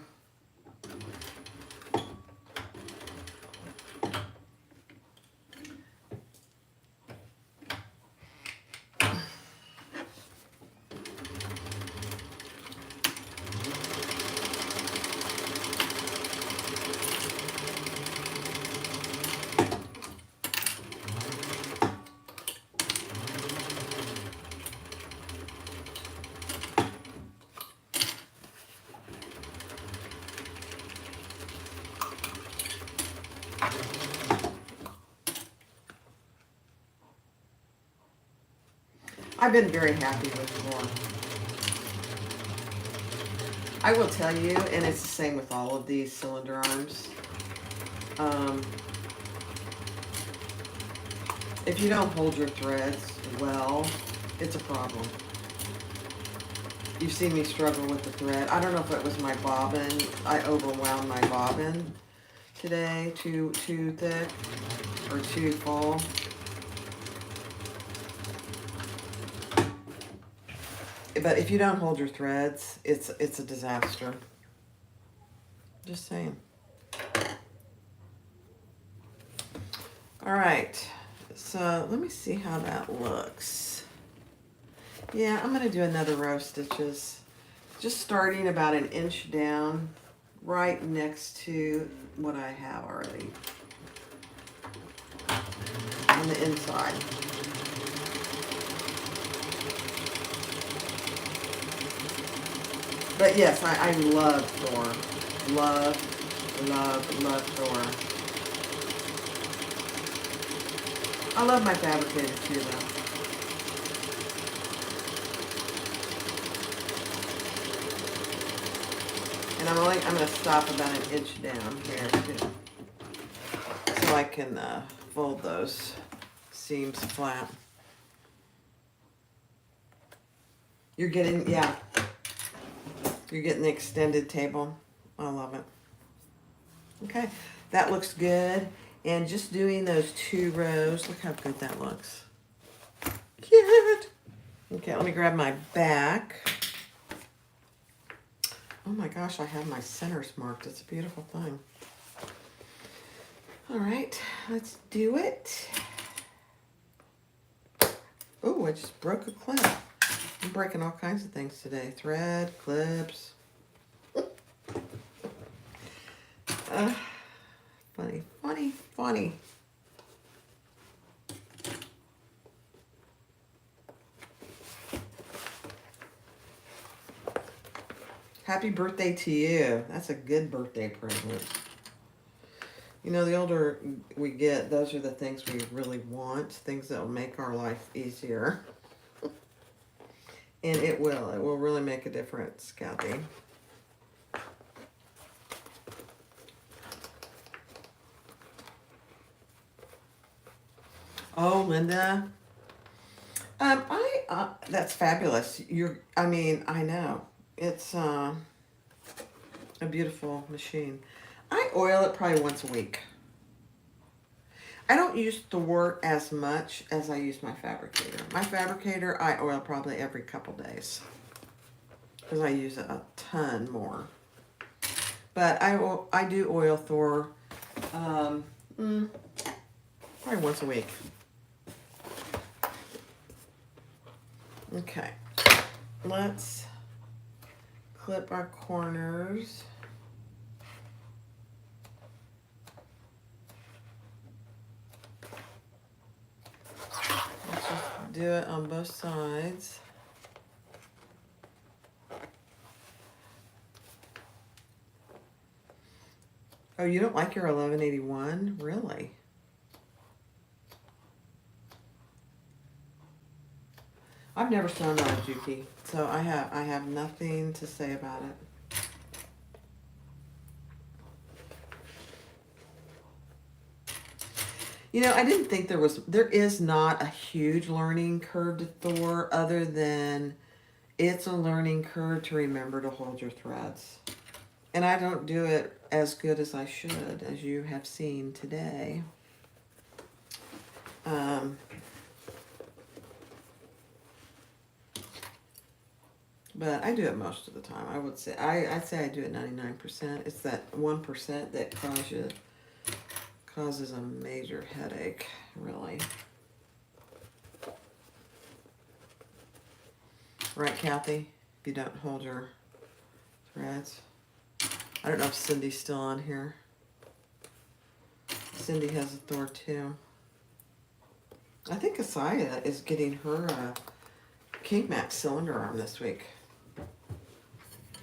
I've been very happy with Thor. I will tell you, and it's the same with all of these cylinder arms. If you don't hold your threads well, it's a problem. You've seen me struggle with the thread. I don't know if it was my bobbin. I overwhelmed my bobbin today, too thick or too full. But if you don't hold your threads, it's a disaster. Just saying. All right, so let me see how that looks. Yeah, I'm gonna do another row of stitches. Just starting about an inch down, right next to what I have already on the inside. But yes, I love Thor. Love Thor. I love my fabricator too, though. And I'm going to stop about an inch down here too, so I can fold those seams flat. You're getting, yeah. You're getting the extended table. I love it. Okay, that looks good. And just doing those 2 rows, look how good that looks. Cute. Okay, let me grab my back. Oh my gosh, I have my centers marked. It's a beautiful thing. All right, let's do it. Oh, I just broke a clip. I'm breaking all kinds of things today. Thread, clips. Funny. Happy birthday to you. That's a good birthday present. You know, the older we get, those are the things we really want. Things that will make our life easier. And it will. It will really make a difference, Kathy. Oh, Linda. That's fabulous. I know. It's a beautiful machine. I oil it probably once a week. I don't use Thor as much as I use my fabricator. My fabricator, I oil probably every couple days because I use it a ton more. But I do oil Thor probably once a week. Okay, let's clip our corners. Let's just do it on both sides. Oh, you don't like your 1181? Really? I've never sewn on a Juki, so I have nothing to say about it. You know, I didn't think there is not a huge learning curve to Thor, other than it's a learning curve to remember to hold your threads. And I don't do it as good as I should, as you have seen today. But I do it most of the time. I would say, I'd say I do it 99%. It's that 1% that causes a major headache, really. Right, Kathy? If you don't hold your threads. I don't know if Cindy's still on here. Cindy has a Thor too. I think Asaya is getting her King Max cylinder arm this week.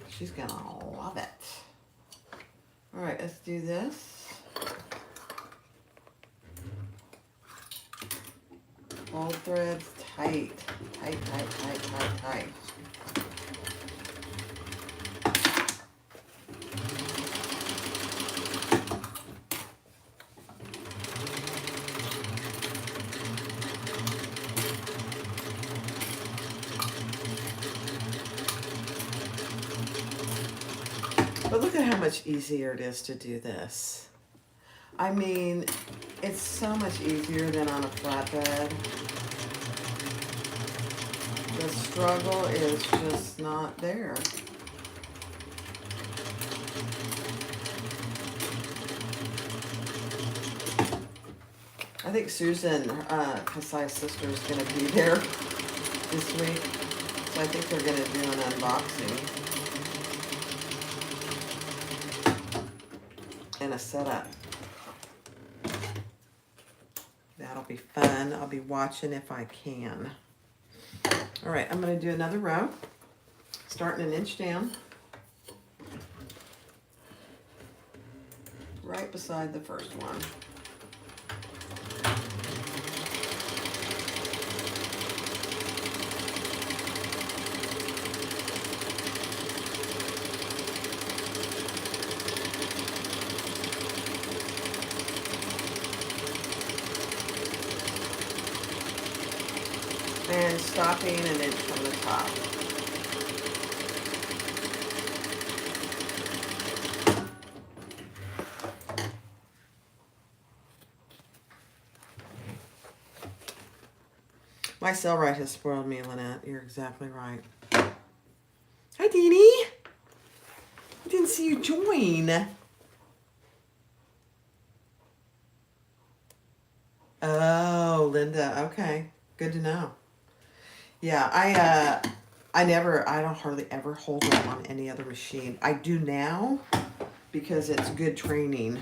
She's gonna love it. All right, let's do this. Hold threads tight. Tight, tight, tight, tight, tight. But look at how much easier it is to do this. I mean, it's so much easier than on a flatbed. The struggle is just not there. I think Susan, Kasai's sister, is going to be there this week. So I think they're going to do an unboxing and a setup. That'll be fun. I'll be watching if I can. All right, I'm going to do another row, starting an inch down, right beside the first one. And stopping an inch from the top. My cell right has spoiled me, Lynette. You're exactly right. Hi, Deanie. I didn't see you join. Oh, Linda. Okay. Good to know. Yeah, I don't hardly ever hold it on any other machine. I do now because it's good training.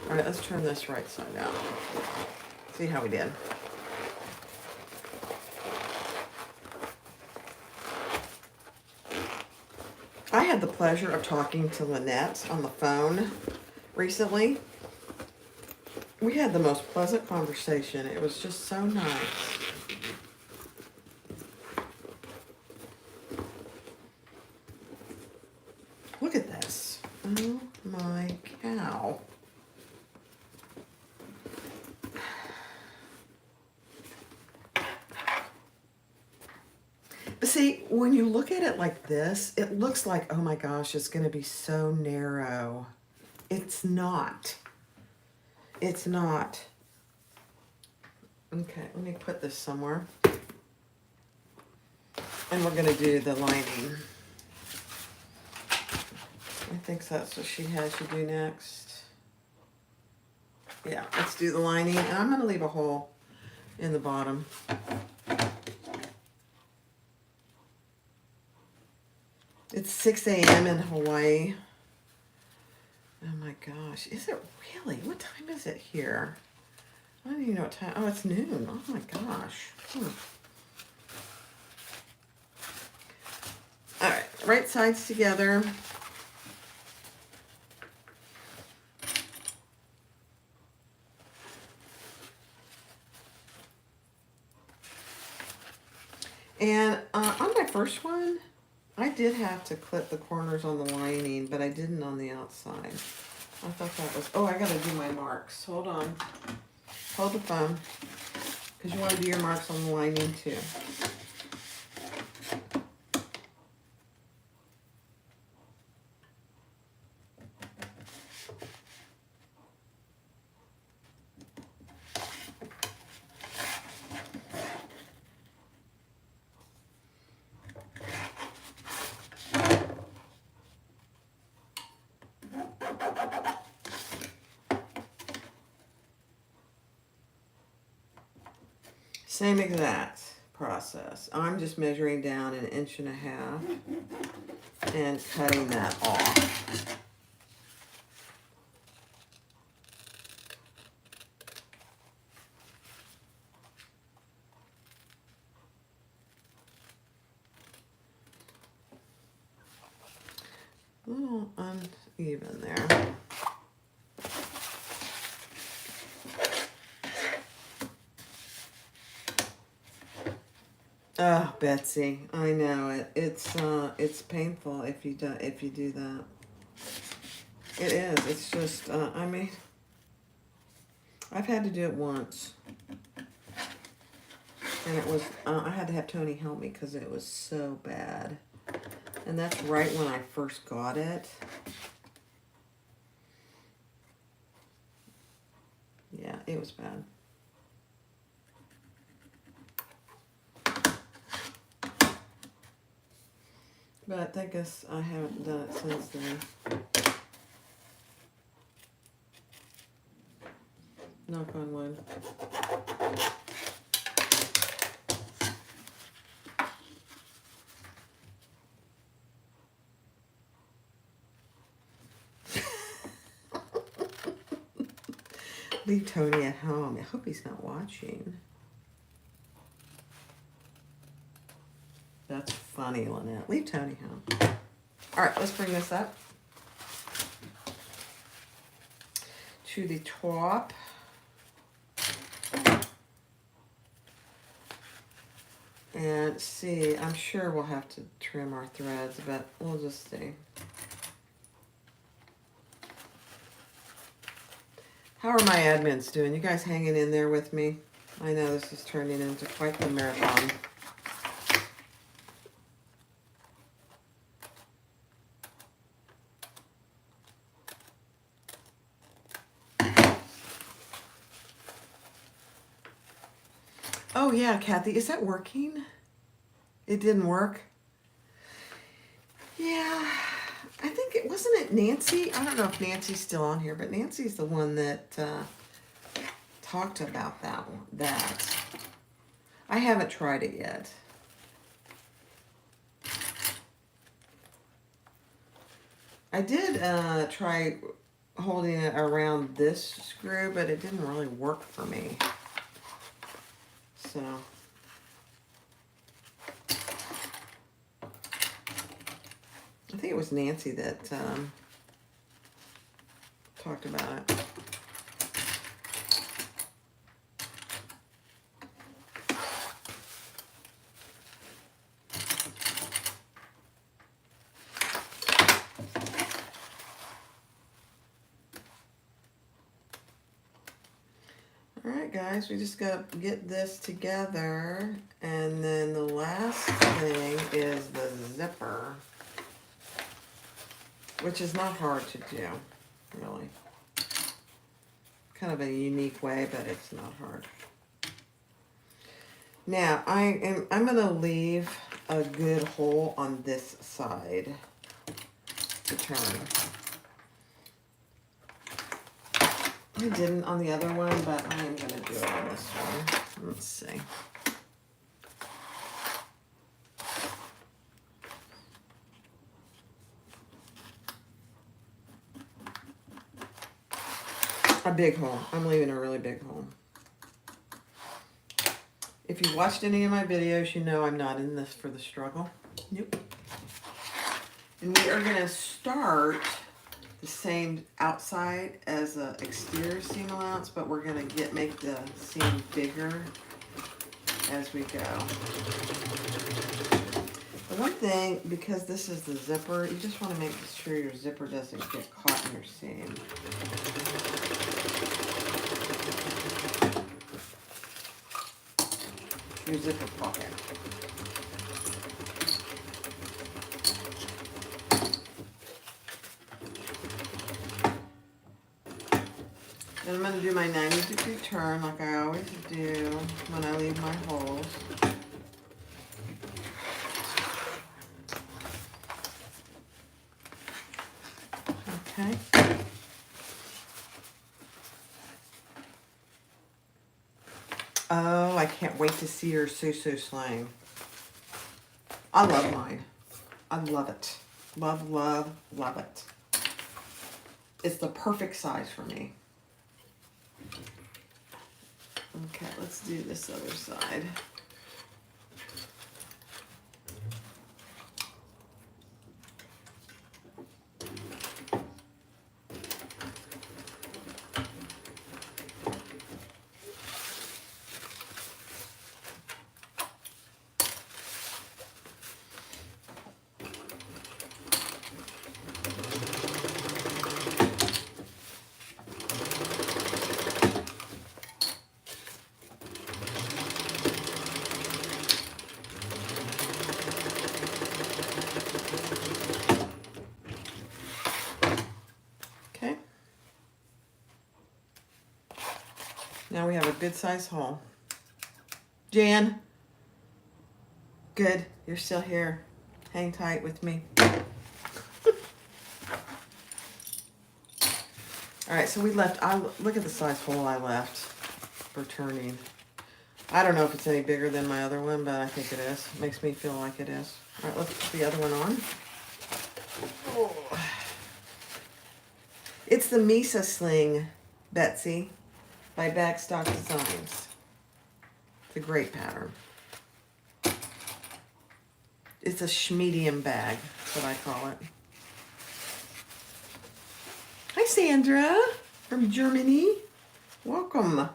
All right, let's turn this right side out. See how we did. I had the pleasure of talking to Lynette on the phone recently. We had the most pleasant conversation. It was just so nice. Look at this. Oh my cow. But see, when you look at it like this, it looks like, oh my gosh, it's going to be so narrow. It's not. It's not. Okay, let me put this somewhere. And we're going to do the lining. I think that's what she has you do next. Yeah, let's do the lining. And I'm going to leave a hole in the bottom. It's 6 a.m. in Hawaii. Oh my gosh. Is it really? What time is it here? I don't even know what time. Oh, it's noon. Oh my gosh. All right. Right sides together. And on my first one, I did have to clip the corners on the lining, but I didn't on the outside. I thought that was, oh, I gotta do my marks. Hold on. Hold the phone, because you want to do your marks on the lining too. Same exact process. I'm just measuring down 1.5 inches and cutting that off. A little uneven there. Oh, Betsy, I know it. It's painful if you do that. It is. It's just I mean, I've had to do it once, and it was I had to have Tony help me because it was so bad, and that's right when I first got it. Yeah, it was bad. But I guess I haven't done it since then. Knock on wood. Leave Tony at home. I hope he's not watching. That's funny, Lynette. Leave Tony home. All right, let's bring this up to the top. And see, I'm sure we'll have to trim our threads, but we'll just see. How are my admins doing? You guys hanging in there with me? I know this is turning into quite the marathon. Oh yeah, Kathy, is that working? It didn't work? Yeah, I think it wasn't Nancy. I don't know if Nancy's still on here, but Nancy's the one that talked about that. I haven't tried it yet. I did try holding it around this screw, but it didn't really work for me. So I think it was Nancy that talked about it. All right, guys, we just got to get this together, and then the last thing is the zipper, which is not hard to do, really. Kind of a unique way, but it's not hard. Now, I'm going to leave a good hole on this side to turn. I didn't on the other one, but I am going to do it on this one. Let's see. A big hole. I'm leaving a really big hole. If you've watched any of my videos, you know I'm not in this for the struggle. Nope. And we are going to start the same outside as the exterior seam allowance, but we're going to make the seam bigger as we go. The one thing, because this is the zipper, you just want to make sure your zipper doesn't get caught in your seam. your zipper pocket. And I'm going to do my 90-degree turn like I always do when I leave my holes. Okay. Oh, I can't wait to see your so-so slang. I love mine. I love it. Love, love, love it. It's the perfect size for me. Okay, let's do this other side. Okay. Now we have a good size hole. Jan. Good. You're still here. Hang tight with me. All right, so we left, look at the size hole I left for turning. I don't know if it's any bigger than my other one, but I think it is. Makes me feel like it is. All right, let's put the other one on. Oh. It's the Mysa Sling, Betsy, by Bagstock Designs. It's a great pattern. It's a schmedium bag, that's what I call it. Hi, Sandra from Germany. Welcome.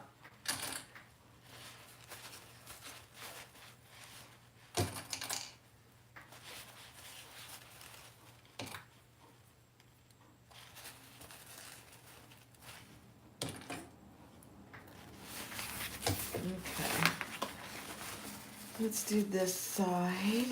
Okay. Let's do this side.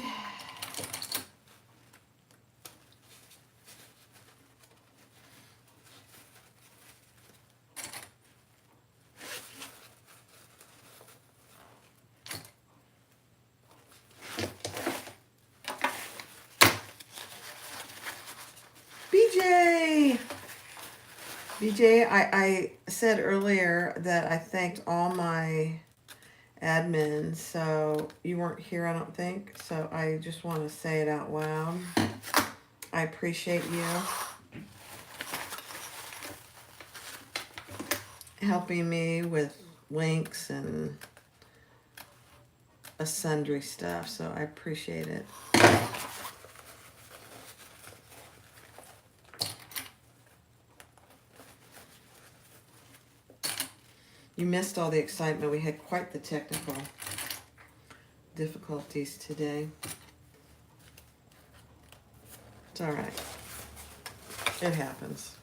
BJ, I said earlier that I thanked all my admins, so you weren't here, I don't think, so I just want to say it out loud. I appreciate you helping me with links and sundry stuff, so I appreciate it. You missed all the excitement. We had quite the technical difficulties today. It's all right. It happens.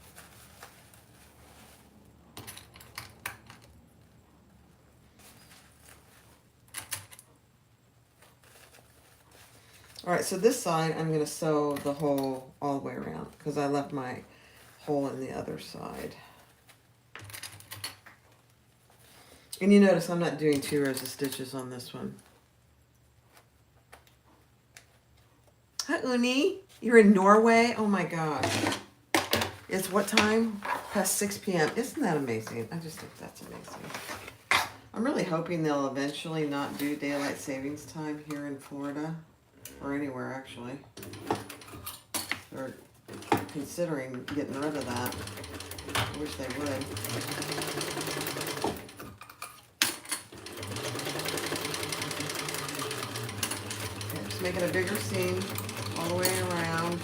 All right, so this side I'm going to sew the hole all the way around because I left my hole in the other side. And you notice I'm not doing 2 rows of stitches on this one. Hi, Uni. You're in Norway? Oh my gosh. It's what time? Past 6 p.m. Isn't that amazing? I just think that's amazing. I'm really hoping they'll eventually not do daylight savings time here in Florida. Or anywhere, actually. They're considering getting rid of that. I wish they would. Making a bigger seam all the way around.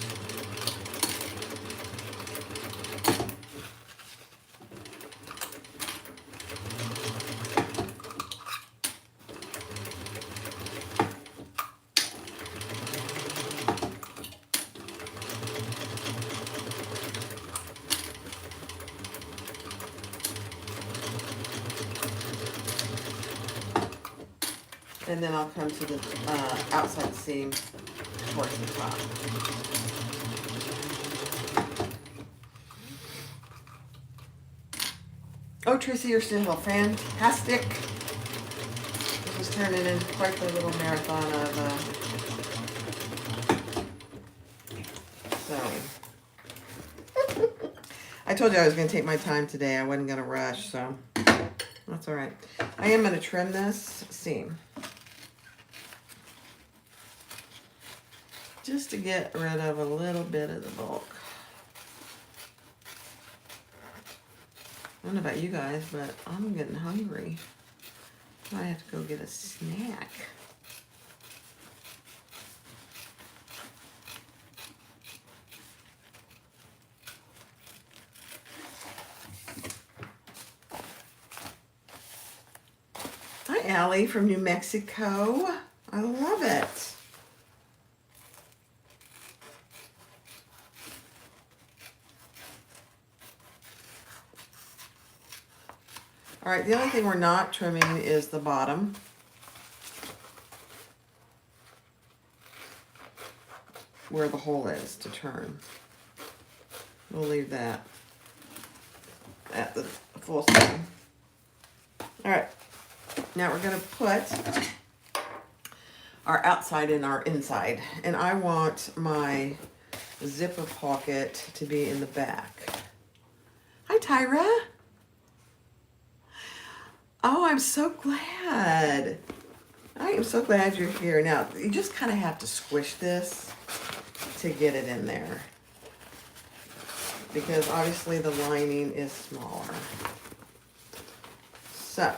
And then I'll come to the outside seam towards the top. Oh, Tracy, you're still fantastic. This is turning into quite the little marathon of sewing. I told you I was going to take my time today. I wasn't going to rush, so that's all right. I am going to trim this seam, just to get rid of a little bit of the bulk. I don't know about you guys, but I'm getting hungry. I have to go get a snack. Hi, Allie from New Mexico. I love it. All right, the only thing we're not trimming is the bottom. Where the hole is to turn. We'll leave that at the full seam. All right, now we're gonna put our outside and our inside. And I want my zipper pocket to be in the back. Hi, Tyra. Oh, I'm so glad. I am so glad you're here. Now, you just kind of have to squish this to get it in there, because obviously the lining is smaller. So,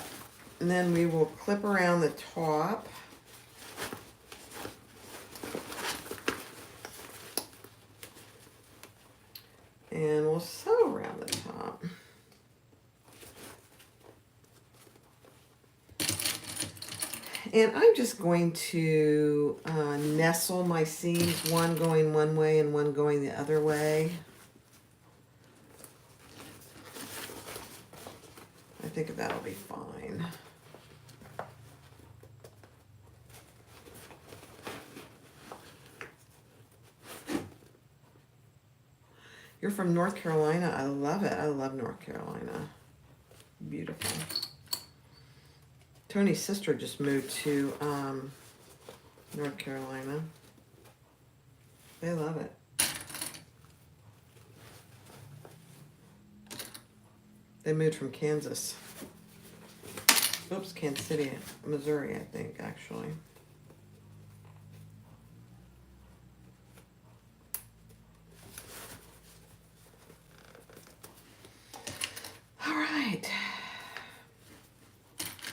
and then we will clip around the top. And we'll sew around the top. And I'm just going to nestle my seams, one going one way and one going the other way. I think that'll be fine. You're from North Carolina. I love it. I love North Carolina. Beautiful. Tony's sister just moved to North Carolina. They love it. They moved from Kansas. Oops, Kansas City, Missouri, I think, actually. All right.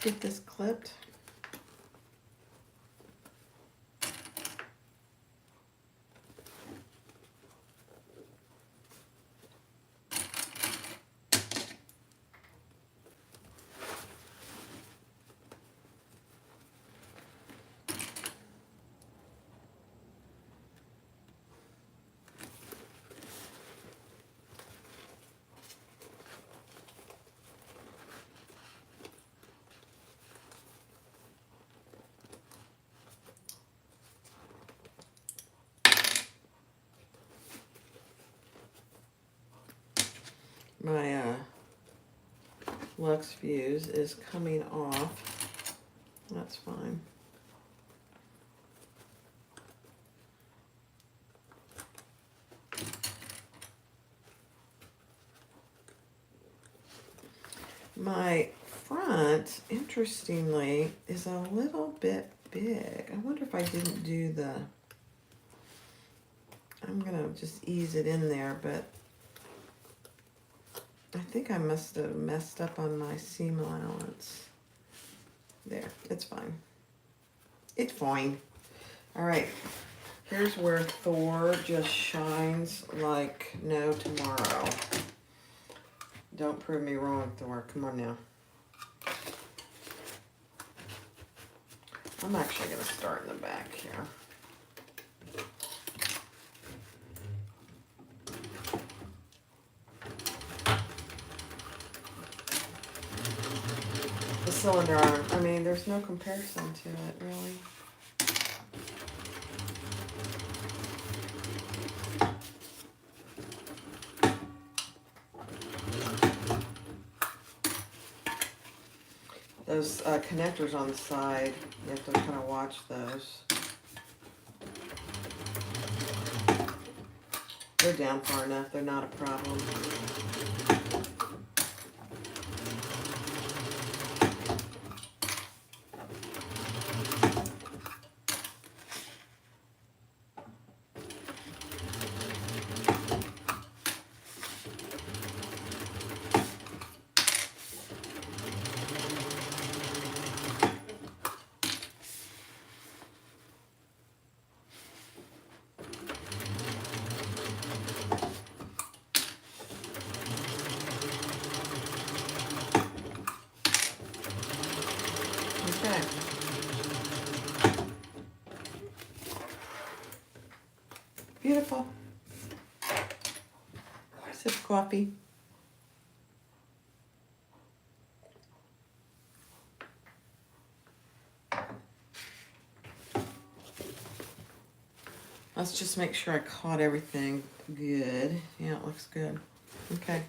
Get this clipped. My Lux Fuse is coming off. That's fine. My front, interestingly, is a little bit big. I wonder if I didn't do the... I'm gonna just ease it in there, but I think I must have messed up on my seam allowance. There, it's fine. It's fine. All right, here's where Thor just shines like no tomorrow. Don't prove me wrong, Thor. Come on now. I'm actually gonna start in the back here. cylinder arm. I mean, there's no comparison to it, really. Those connectors on the side, you have to kind of watch those. They're down far enough, they're not a problem. Okay. Beautiful. Sip of coffee. Let's just make sure I caught everything good. Yeah, it looks good. Okay.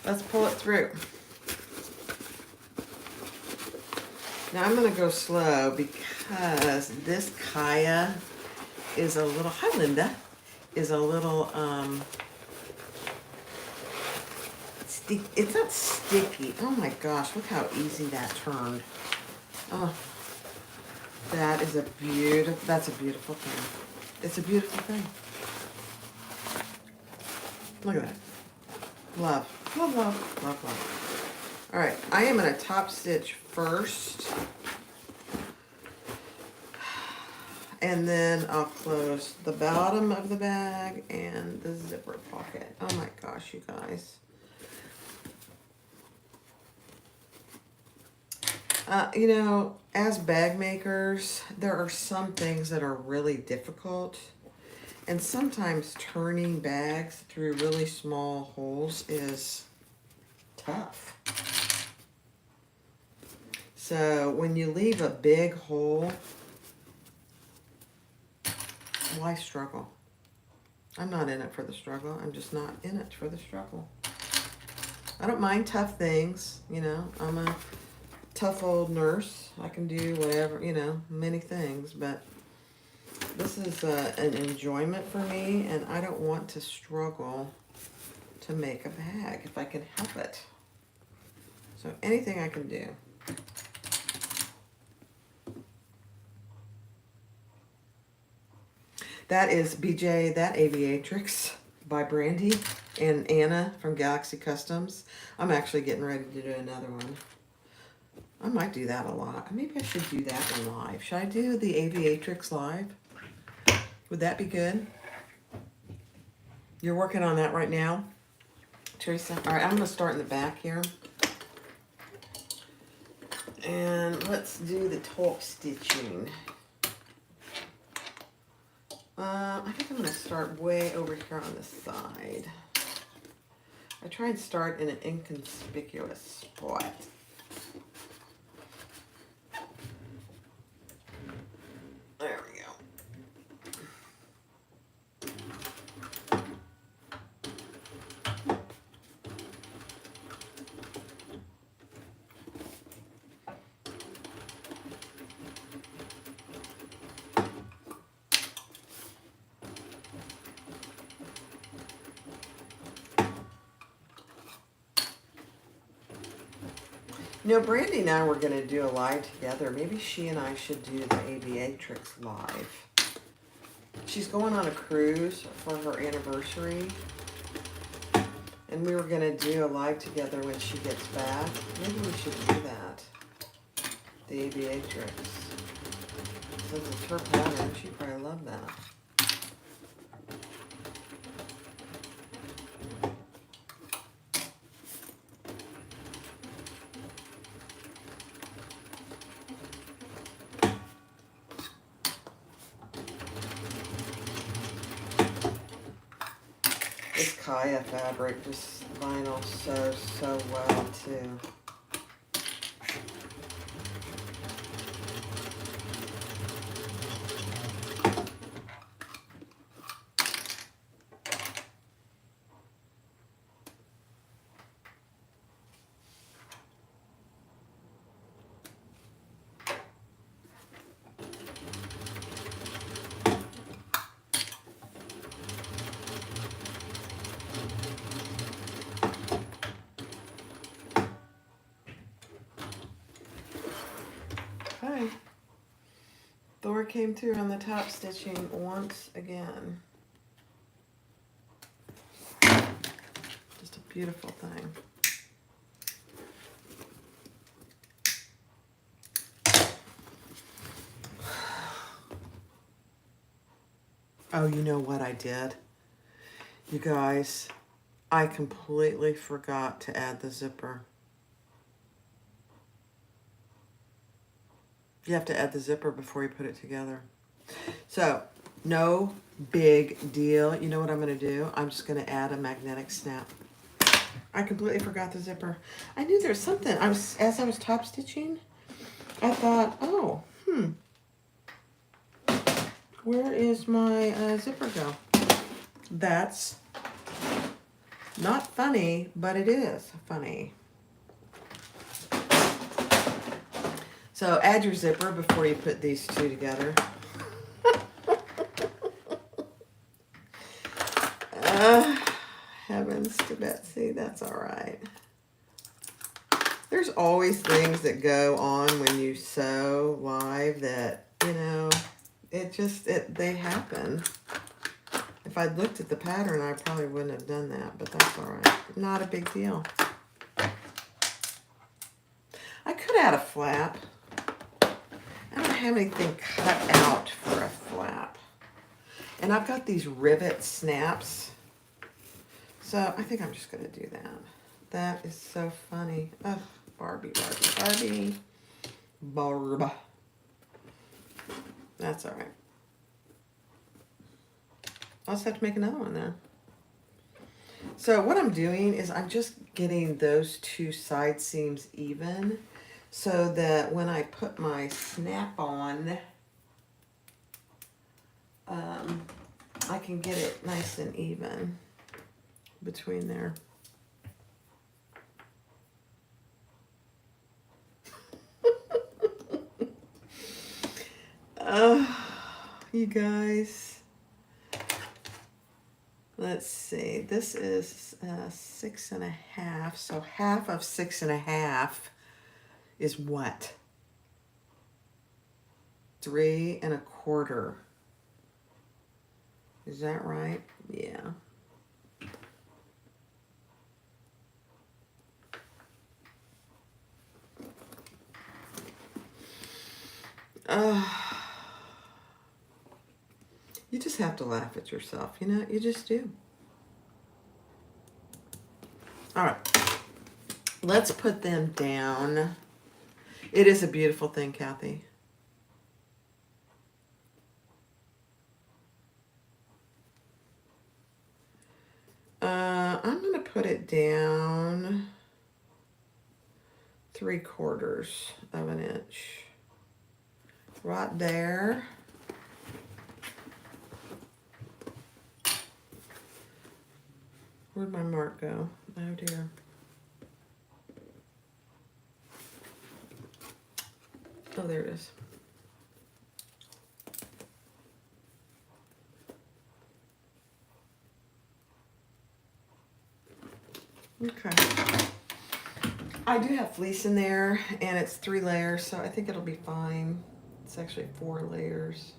Let's pull it through. Now I'm going to go slow because this Kaya is a little, hi Linda, is a little, it's not sticky. Oh my gosh, look how easy that turned. Oh, that is a beautiful, that's a beautiful thing. It's a beautiful thing. Look at that. Love, love, love, love, love. All right, I am going to top stitch first. And then I'll close the bottom of the bag and the zipper pocket. Oh my gosh, you guys. You know, as bag makers, there are some things that are really difficult. And sometimes turning bags through really small holes is tough. So when you leave a big hole, why struggle? I'm not in it for the struggle. I'm just not in it for the struggle. I don't mind tough things, you know. I'm a tough old nurse. I can do whatever, you know, many things, but this is an enjoyment for me, and I don't want to struggle to make a bag if I can help it. So anything I can do. That is BJ, that Aviatrix by Brandy and Anna from Galaxy Customs. I'm actually getting ready to do another one. I might do that a lot. Maybe I should do that one live. Should I do the Aviatrix live? Would that be good? You're working on that right now, Teresa? All right, I'm going to start in the back here. And let's do the top stitching. I think I'm going to start way over here on the side. I try and start in an inconspicuous spot. There we go. You know, Brandy and I were going to do a live together. Maybe she and I should do the Aviatrix live. She's going on a cruise for her anniversary. And we were going to do a live together when she gets back. Maybe we should do that. The Aviatrix. Since it's her pattern, she'd probably love that. This Kaya fabric, this vinyl sews so well too. came through on the top stitching once again. Just a beautiful thing. Oh, you know what I did? You guys, I completely forgot to add the zipper. You have to add the zipper before you put it together. So, no big deal. You know what I'm going to do? I'm just going to add a magnetic snap. I completely forgot the zipper. I knew there was something. As I was top stitching, I thought, oh, where is my zipper go? That's not funny, but it is funny. So add your zipper before you put these two together. Heavens to Betsy, that's all right. There's always things that go on when you sew live that, you know, they happen. If I'd looked at the pattern, I probably wouldn't have done that, but that's all right. Not a big deal. I could add a flap. I don't have anything cut out for a flap. And I've got these rivet snaps. So I think I'm just going to do that. That is so funny. Oh, Barbie. Barb. That's all right. I'll just have to make another one then. So what I'm doing is I'm just getting those two side seams even so that when I put my snap on, I can get it nice and even between there. You guys, let's see, this is 6.5, so half of 6.5 is what? 3.25. Is that right? Yeah. You just have to laugh at yourself, you know, you just do. All right, let's put them down. It is a beautiful thing, Kathy. I'm going to put it down 3/4 of an inch. Right there. Where'd my mark go? Oh dear. Oh, there it is. Okay. I do have fleece in there, and it's 3 layers, so I think it'll be fine. It's actually 4 layers.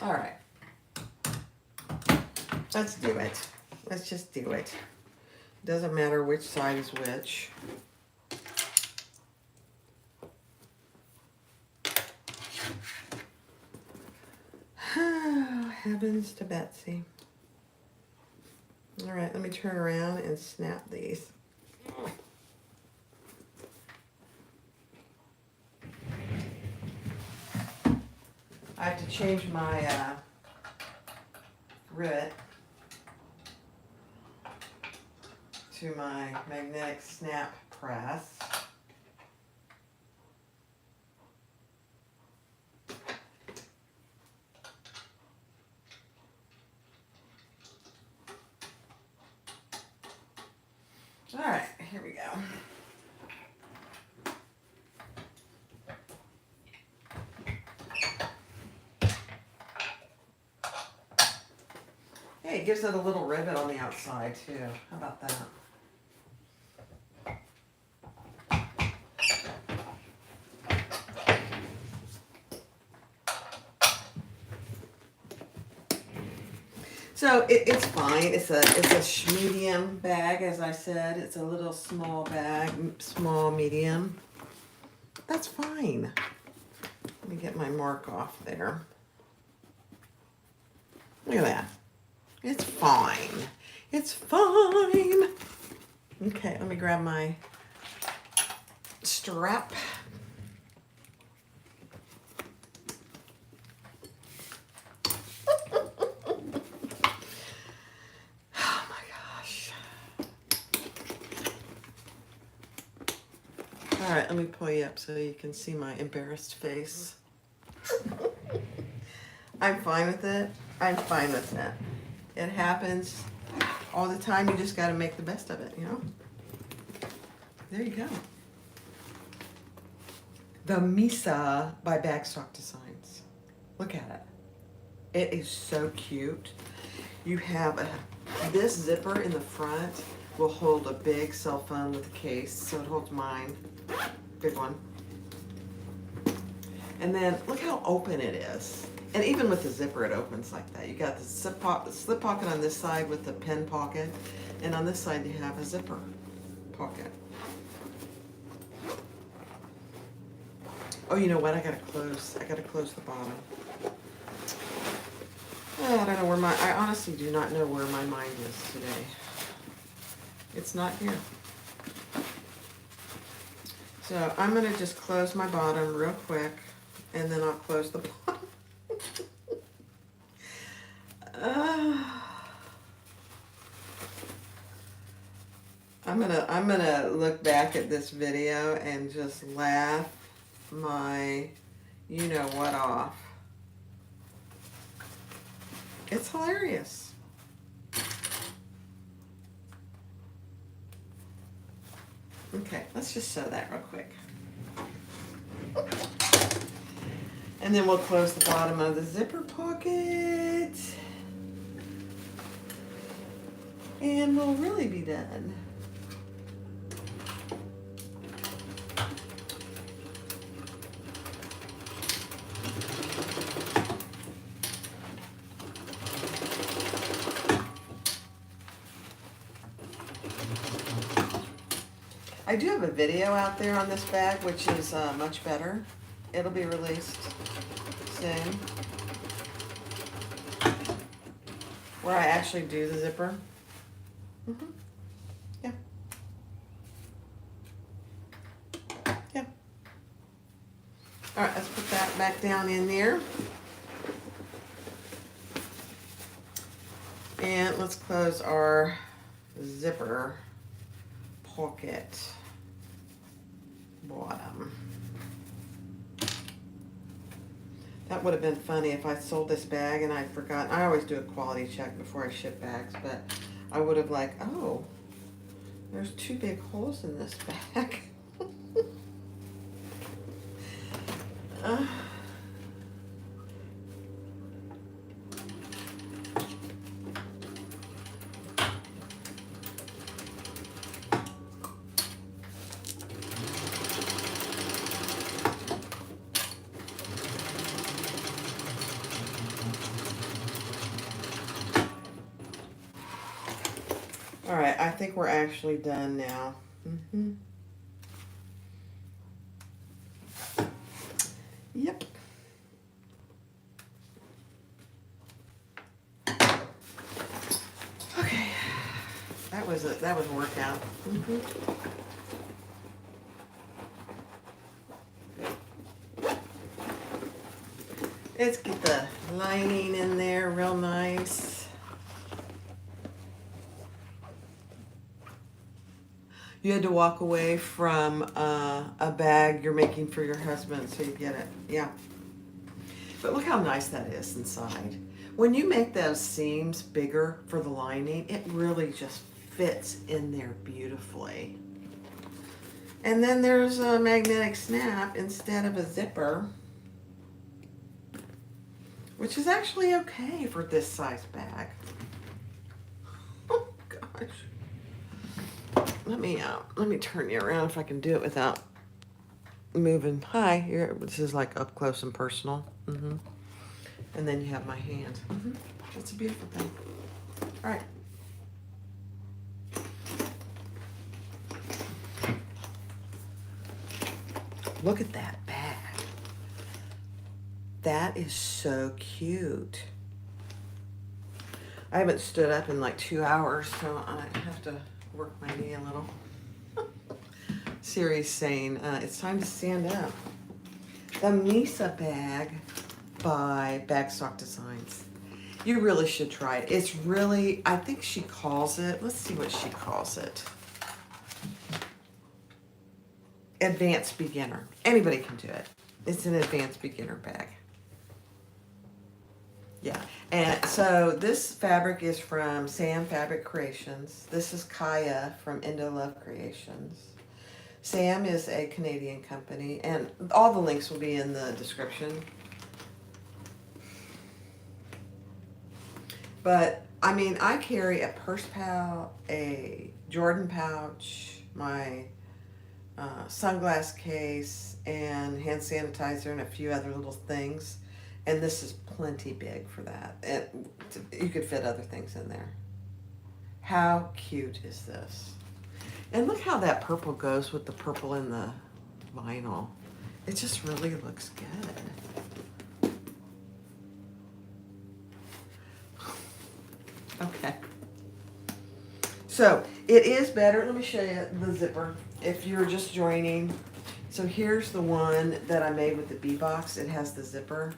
All right. Let's do it. Let's just do it. Doesn't matter which side is which. Heavens to Betsy. All right, let me turn around and snap these. I have to change my grit to my magnetic snap press. All right, here we go. it gives it a little rivet on the outside too. How about that? So it's fine. It's a medium bag, as I said. It's a little small bag, small, medium. That's fine. Let me get my mark off there. Look at that. It's fine. It's fine. Okay, let me grab my strap. Oh my gosh. All right, let me pull you up so you can see my embarrassed face. I'm fine with it. I'm fine with it. It happens all the time. You just got to make the best of it, you know? There you go. The Mysa by Bagstock Designs. Look at it. It is so cute. You have this zipper in the front will hold a big cell phone with a case. So it holds mine. Big one. And then look how open it is. And even with the zipper, it opens like that. You got the slip pocket on this side with the pen pocket. And on this side, you have a zipper pocket. Oh, you know what? I gotta close the bottom. Oh, I don't know I honestly do not know where my mind is today. It's not here. So I'm gonna just close my bottom real quick, and then I'll close the bottom. I'm gonna look back at this video and just laugh my you know what off. It's hilarious. Okay, let's just sew that real quick. And then we'll close the bottom of the zipper pocket. And we'll really be done. I do have a video out there on this bag, which is much better. It'll be released soon, where I actually do the zipper. Yeah. Yeah. All right, let's put that back down in there. And let's close our zipper pocket bottom. That would have been funny if I sold this bag and I forgot. I always do a quality check before I ship bags, but I would have like, oh, there's 2 big holes in this bag. All right, I think we're actually done now. Yep. Okay, that was a workout. Let's get the lining in there real nice. You had to walk away from a bag you're making for your husband, so you get it. Yeah. But look how nice that is inside. When you make those seams bigger for the lining, it really just fits in there beautifully. And then there's a magnetic snap instead of a zipper, which is actually okay for this size bag. Let me turn you around if I can do it without moving. Hi, this is like up close and personal. And then you have my hand. It's a beautiful thing. All right. Look at that bag. That is so cute. I haven't stood up in like 2 hours, so I have to work my knee a little. Siri's saying it's time to stand up. The Mysa bag by Bagstock Designs. You really should try it. It's really, I think she calls it, let's see what she calls it. Advanced beginner. Anybody can do it. It's an advanced beginner bag. Yeah. And so this fabric is from Sam Fabric Creations. This is Kaya from Indo Love Creations. Sam is a Canadian company, and all the links will be in the description. But I mean, I carry a purse pouch, a Jordan pouch, my sunglass case, and hand sanitizer, and a few other little things. And this is plenty big for that. You could fit other things in there. How cute is this? And look how that purple goes with the purple in the vinyl. It just really looks good. Okay. So it is better. Let me show you the zipper if you're just joining. So here's the one that I made with the bee box. It has the zipper.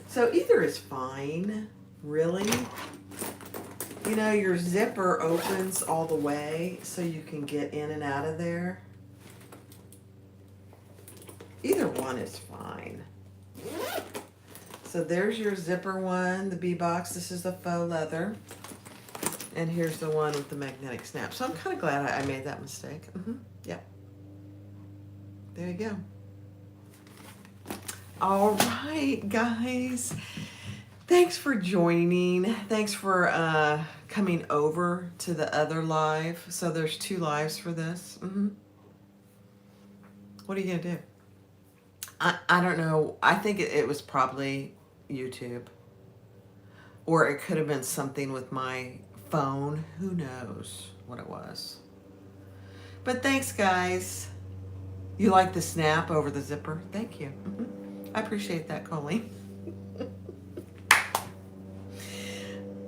So either is fine, really. You know, your zipper opens all the way so you can get in and out of there. Either one is fine. So there's your zipper one, the bee box. This is the faux leather. And here's the one with the magnetic snap. So I'm kind of glad I made that mistake. Yep. There you go. All right, guys. Thanks for joining. Thanks for coming over to the other live. So there's 2 lives for this. What are you going to do? I don't know. I think it was probably YouTube. Or it could have been something with my phone. Who knows what it was. But thanks, guys. You like the snap over the zipper? Thank you. I appreciate that, Colleen.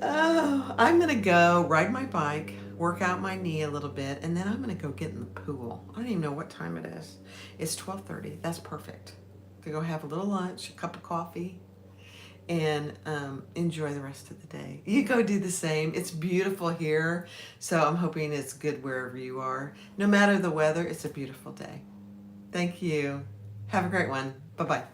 Oh, I'm going to go ride my bike, work out my knee a little bit, and then I'm going to go get in the pool. I don't even know what time it is. It's 12:30. That's perfect. To go have a little lunch, a cup of coffee, and enjoy the rest of the day. You go do the same. It's beautiful here, so I'm hoping it's good wherever you are. No matter the weather, it's a beautiful day. Thank you. Have a great one. Bye-bye.